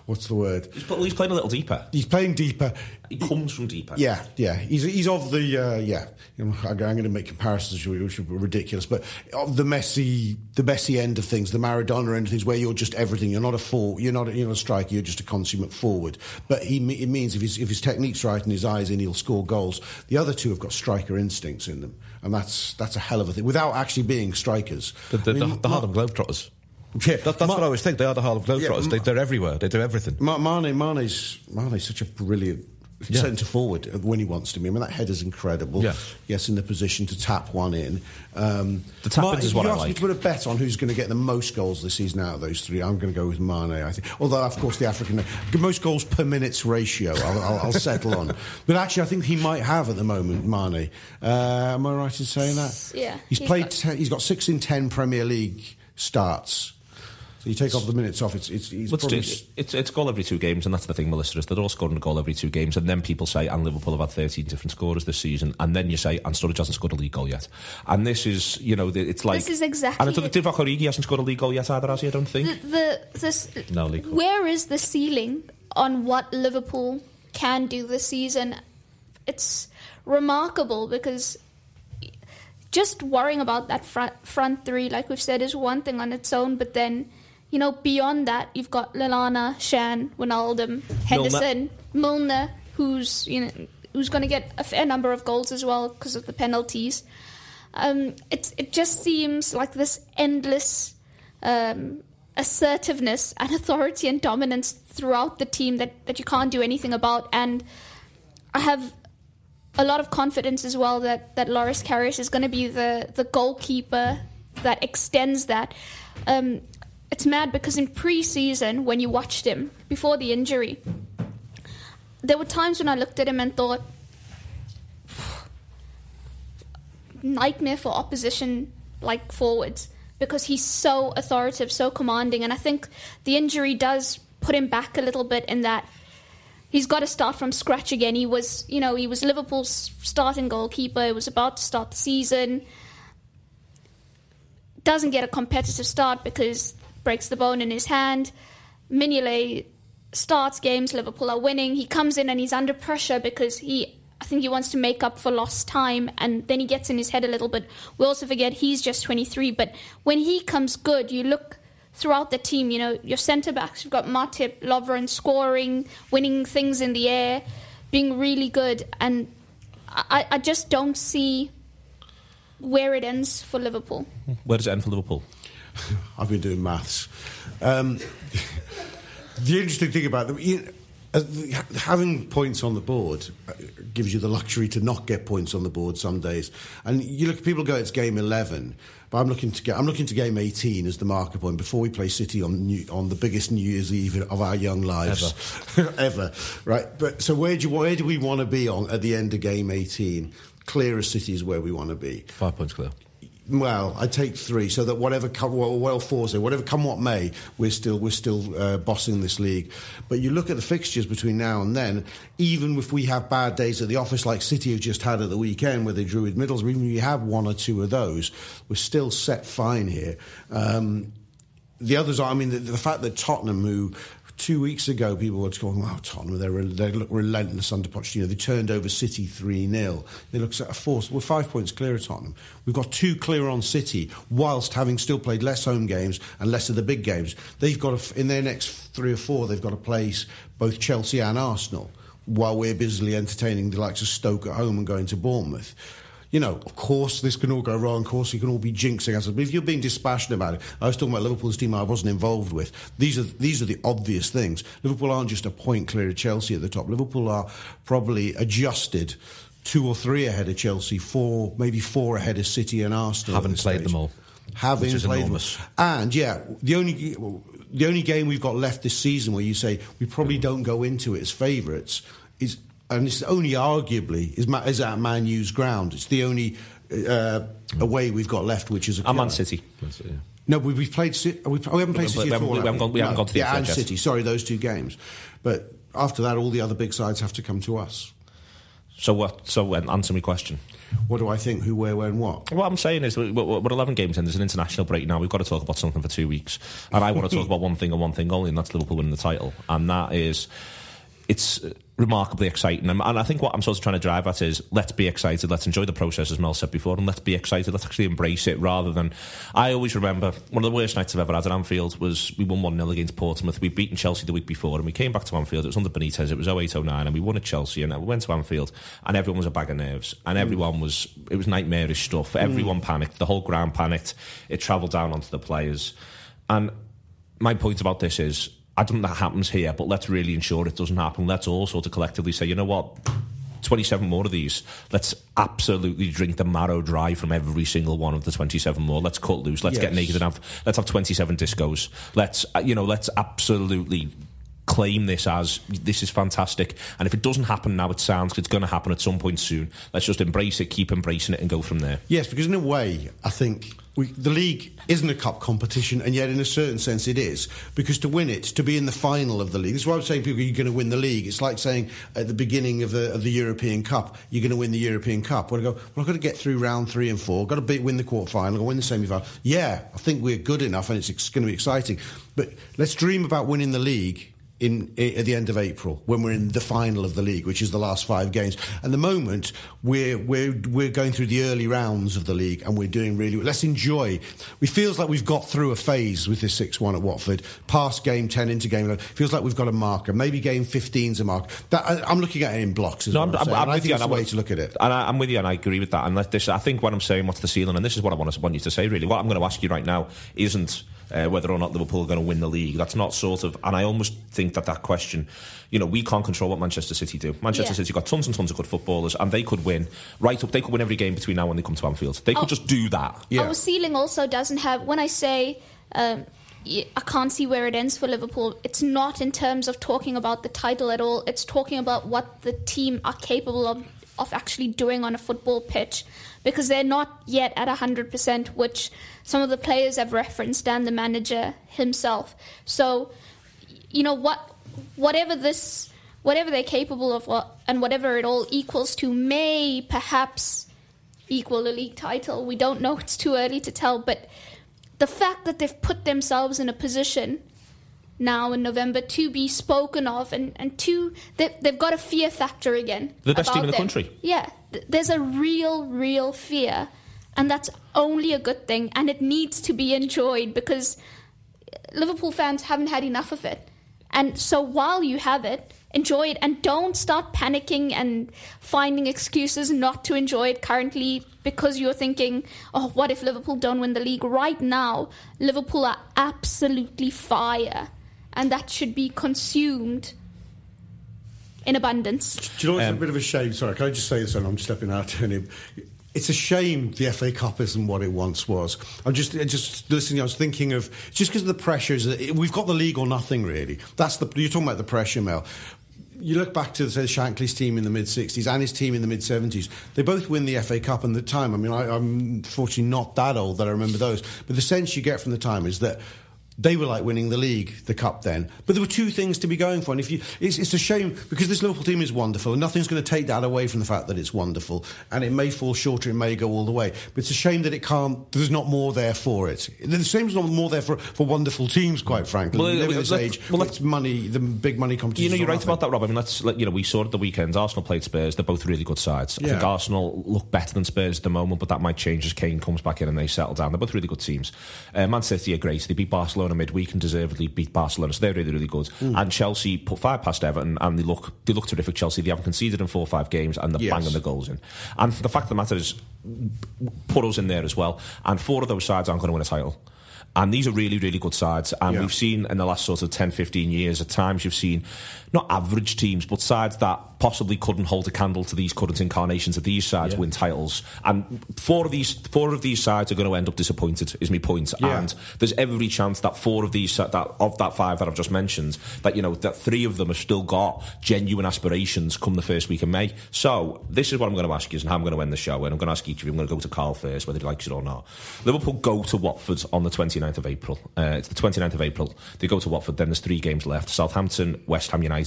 Speaker 2: what's the word?
Speaker 1: He's playing a little deeper.
Speaker 2: He's playing deeper.
Speaker 1: He comes from deeper.
Speaker 2: Yeah. He's of the I'm going to make comparisons which are ridiculous, but of the Messi end of things, the Maradona end of things, where you're just everything. You're not a forward. You're not a striker. You're just a consummate forward. But it means if his technique's right and his eyes in, he'll score goals. The other 2 have got striker instincts in them, and that's a hell of a thing without actually being strikers.
Speaker 4: The Harlem Globetrotters. Yeah, that's what I always think. They are the Harlem Globetrotters. They're everywhere. They do everything. Mane's such a brilliant centre forward when he wants to be. I mean, that header's incredible. Yeah. Gets in the position to tap one in.
Speaker 1: The tap-ins is what I like.
Speaker 2: You asked me to put a bet on who's going to get the most goals this season out of those 3. I'm going to go with Mane, I think. Although, of course, the African most goals per minutes ratio I'll settle on. But actually, I think he might have at the moment, Mane. Am I right in saying that?
Speaker 3: Yeah.
Speaker 2: He's got 6 in 10 Premier League starts. So you take off the minutes off.
Speaker 1: It's goal every 2 games, and that's the thing, Melissa, is they're all scoring a goal every 2 games, and then people say, and Liverpool have had 13 different scorers this season, and then you say, and Sturridge hasn't scored a league goal yet. And this is, it's like...
Speaker 3: This is exactly...
Speaker 1: And Divock Origi hasn't scored a league goal yet either, has he, I don't think?
Speaker 4: No league goal.
Speaker 3: Where is the ceiling on what Liverpool can do this season? It's remarkable, because just worrying about that front 3, like we've said, is one thing on its own, but then... beyond that, you've got Lallana, Shan, Wijnaldum, Henderson, Milner, who's going to get a fair number of goals as well because of the penalties. It just seems like this endless assertiveness and authority and dominance throughout the team that you can't do anything about. And I have a lot of confidence as well that Loris Karius is going to be the goalkeeper that extends that. It's mad because in pre-season, when you watched him before the injury, there were times when I looked at him and thought, nightmare for opposition like forwards, because he's so authoritative, so commanding. And I think the injury does put him back a little bit in that he's got to start from scratch again. He was Liverpool's starting goalkeeper. He was about to start the season. Doesn't get a competitive start because breaks the bone in his hand. Mignolet starts games, Liverpool are winning. He comes in and he's under pressure because I think he wants to make up for lost time, and then he gets in his head a little bit. We also forget he's just 23, but when he comes good, you look throughout the team, your centre-backs, you've got Matip, Lovren scoring, winning things in the air, being really good, and I just don't see where it ends for Liverpool.
Speaker 1: Where does it end for Liverpool?
Speaker 2: I've been doing maths. The interesting thing about them, having points on the board gives you the luxury to not get points on the board some days. And you look, people go, it's game 11, but I'm looking to game 18 as the marker point before we play City on the biggest New Year's Eve of our young lives ever. Right? But so where do we want to be at the end of game 18? Clear as City is where we want to be.
Speaker 4: 5 points clear.
Speaker 2: Well, I take 3, so that whatever come what may, we're still bossing this league. But you look at the fixtures between now and then. Even if we have bad days at the office, like City have just had at the weekend, where they drew with Middlesbrough, even if you have 1 or 2 of those, we're still set fine here. The others are, the fact that Tottenham, who 2 weeks ago people were talking, Tottenham, they look relentless under Pochettino. They turned over City 3-0. They look at a force. We're 5 points clear of Tottenham. We've got 2 clear on City, whilst having still played less home games and less of the big games. They've got in their next 3 or 4, they've got to place both Chelsea and Arsenal, while we're busily entertaining the likes of Stoke at home and going to Bournemouth. Of course, this can all go wrong. Of course, you can all be jinxing us. But if you're being dispassionate about it, I was talking about Liverpool's team I wasn't involved with. These are the obvious things. Liverpool aren't just a point clear of Chelsea at the top. Liverpool are probably adjusted 2 or 3 ahead of Chelsea, 4, maybe 4 ahead of City and Arsenal.
Speaker 4: Haven't played them all.
Speaker 2: Having
Speaker 4: which is
Speaker 2: played
Speaker 4: enormous.
Speaker 2: them. And the only game we've got left this season where you say we probably don't go into it as favourites is. And it's only arguably is at Man U's ground. It's the only away we've got left, which is a
Speaker 1: Man City.
Speaker 2: No, we've played. We haven't played City at all.
Speaker 1: We haven't gone to the
Speaker 2: and City. Sorry, those 2 games. But after that, all the other big sides have to come to us.
Speaker 1: So what? So answer me question.
Speaker 2: What do I think? Who, where, when, what?
Speaker 1: What I'm saying is, we're 11 games in. There's an international break now. We've got to talk about something for 2 weeks, and I want to talk about one thing and one thing only, and that's Liverpool winning the title. And that is, it's remarkably exciting, and I think what I'm sort of trying to drive at is, let's be excited, let's enjoy the process, as Mel said before, and let's be excited, let's actually embrace it, rather than... I always remember one of the worst nights I've ever had at Anfield was we won 1-0 against Portsmouth. We'd beaten Chelsea the week before, and we came back to Anfield. It was under Benitez, it was 08-09, and we won at Chelsea, and we went to Anfield, and everyone was a bag of nerves, and everyone was... It was nightmarish stuff. Everyone panicked, the whole ground panicked. It travelled down onto the players, and my point about this is, I don't know that happens here, but let's really ensure it doesn't happen. Let's all sort of collectively say, you know what, 27 more of these. Let's absolutely drink the marrow dry from every single one of the 27 more. Let's cut loose. Let's get naked and let's have 27 discos. Let's absolutely claim this as, this is fantastic. And if it doesn't happen now, it sounds like it's going to happen at some point soon. Let's just embrace it, keep embracing it, and go from there.
Speaker 2: Yes, because in a way, I think the league isn't a cup competition, and yet in a certain sense it is, because to win it, to be in the final of the league, this is why I'm saying people, you're going to win the league. It's like saying at the beginning of the European Cup, you're going to win the European Cup. Well, I've got to get through round 3 and 4, got to win the quarter-final, or win the semi-final. Yeah, I think we're good enough, and it's going to be exciting. But let's dream about winning the league at the end of April, when we're in the final of the league, which is the last 5 games. At the moment, we're going through the early rounds of the league, and we're doing really well. Let's enjoy. It feels like we've got through a phase with this 6-1 at Watford, past game 10 into game 11. Feels like we've got a marker. Maybe game 15's a marker. I'm looking at it in blocks as well. I think it's a way to look at it.
Speaker 1: And I'm with you, and I agree with that. And I think when I'm saying what's the ceiling, and this is what I want you to say, really, what I'm going to ask you right now isn't whether or not Liverpool are going to win the league. That's not sort of... And I almost think that question... we can't control what Manchester City do. Manchester City got tons and tons of good footballers, and they could win right up. They could win every game between now and they come to Anfield. They could just do that.
Speaker 3: Yeah. Our ceiling also doesn't have... When I say... I can't see where it ends for Liverpool. It's not in terms of talking about the title at all. It's talking about what the team are capable of actually doing on a football pitch, because they're not yet at 100%, which some of the players have referenced, and the manager himself. So, whatever they're capable of, and whatever it all equals to, may perhaps equal a league title. We don't know. It's too early to tell. But the fact that they've put themselves in a position now in November to be spoken of, and they've got a fear factor again.
Speaker 1: The best team in the country.
Speaker 3: Yeah, there's a real fear, and that's only a good thing, and it needs to be enjoyed, because Liverpool fans haven't had enough of it. And so while you have it, enjoy it, and don't start panicking and finding excuses not to enjoy it currently because you're thinking, oh, what if Liverpool don't win the league? Right now, Liverpool are absolutely fire, and that should be consumed in abundance.
Speaker 2: Do you know what's a bit of a shame? Sorry, can I just say this, and I'm stepping out on him. It's a shame the FA Cup isn't what it once was. I'm just listening. I was thinking of, just because of the pressures, we've got the league or nothing, really. You're talking about the pressure, Mel. You look back to, say, Shankly's team in the mid-60s and his team in the mid-70s. They both win the FA Cup in the time. I mean, I'm fortunately not that old that I remember those. But the sense you get from the time is that they were like winning the league, the cup then. But there were 2 things to be going for. And it's a shame, because this Liverpool team is wonderful, and nothing's going to take that away from the fact that it's wonderful. And it may fall short, or it may go all the way. But it's a shame that there's not more there for it. The same is not more there for wonderful teams, quite frankly. We live in this age. It's money, the big money competition.
Speaker 1: You're right about that, Rob. I mean, we saw at the weekend, Arsenal played Spurs. They're both really good sides. I think Arsenal look better than Spurs at the moment, but that might change as Kane comes back in and they settle down. They're both really good teams. Man City are great. They beat Barcelona midweek and deservedly beat Barcelona, so they're really, really good. And Chelsea put 5 past Everton, and they look terrific. Chelsea, they haven't conceded in 4 or 5 games, and they're banging the goals in. And the fact of the matter is, put us in there as well, and 4 of those sides aren't going to win a title. And these are really, really good sides. And we've seen in the last sort of 10, 15 years, at times you've seen not average teams, but sides that possibly couldn't hold a candle to these current incarnations of these sides win titles. And 4 of these sides are going to end up disappointed, is my point. And there's every chance that 4 of these, of that 5 that I've just mentioned, that 3 of them have still got genuine aspirations come the first week of May. So this is what I'm going to ask you, and how I'm going to end the show. And I'm going to ask each of you, I'm going to go to Karl first, whether he likes it or not. Liverpool go to Watford on the 29th of April. It's the 29th of April. They go to Watford, then there's 3 games left. Southampton, West Ham United.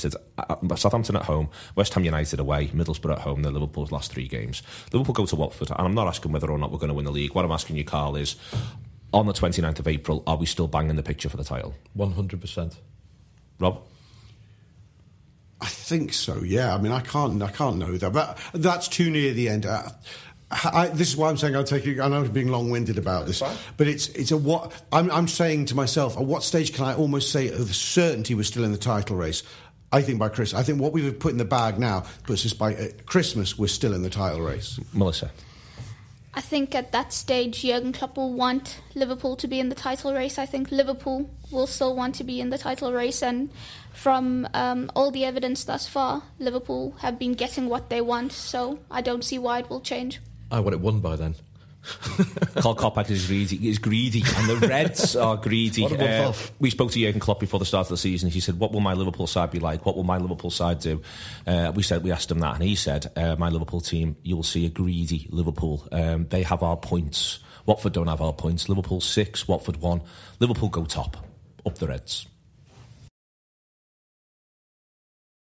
Speaker 1: Southampton at home, West Ham United away, Middlesbrough at home. They're Liverpool's last 3 games. Liverpool go to Watford, and I'm not asking whether or not we're going to win the league. What I'm asking you, Karl, is on the 29th of April, are we still banging the picture for the title?
Speaker 4: 100%.
Speaker 1: Rob?
Speaker 2: I think so, yeah. I mean, I can't know that, but that's too near the end. This is why I'm saying I know I'm being long-winded about this, but it's a what I'm saying to myself. At what stage can I almost say of certainty we're still in the title race? I think by Christmas. I think what we've put in the bag now puts us by Christmas. We're still in the title race.
Speaker 1: Melissa,
Speaker 3: I think at that stage, Jurgen Klopp will want Liverpool to be in the title race. I think Liverpool will still want to be in the title race, and from all the evidence thus far, Liverpool have been getting what they want. So I don't see why it will change.
Speaker 4: I want it won by then.
Speaker 1: Karl Coppack is greedy, and the Reds are greedy.
Speaker 4: What a month off.
Speaker 1: We spoke to Jurgen Klopp before the start of the season. He said, "What will my Liverpool side be like? What will my Liverpool side do?" We asked him that, and he said, "My Liverpool team, you will see a greedy Liverpool. They have our points. Watford don't have our points. Liverpool 6, Watford 1. Liverpool go top. Up the Reds."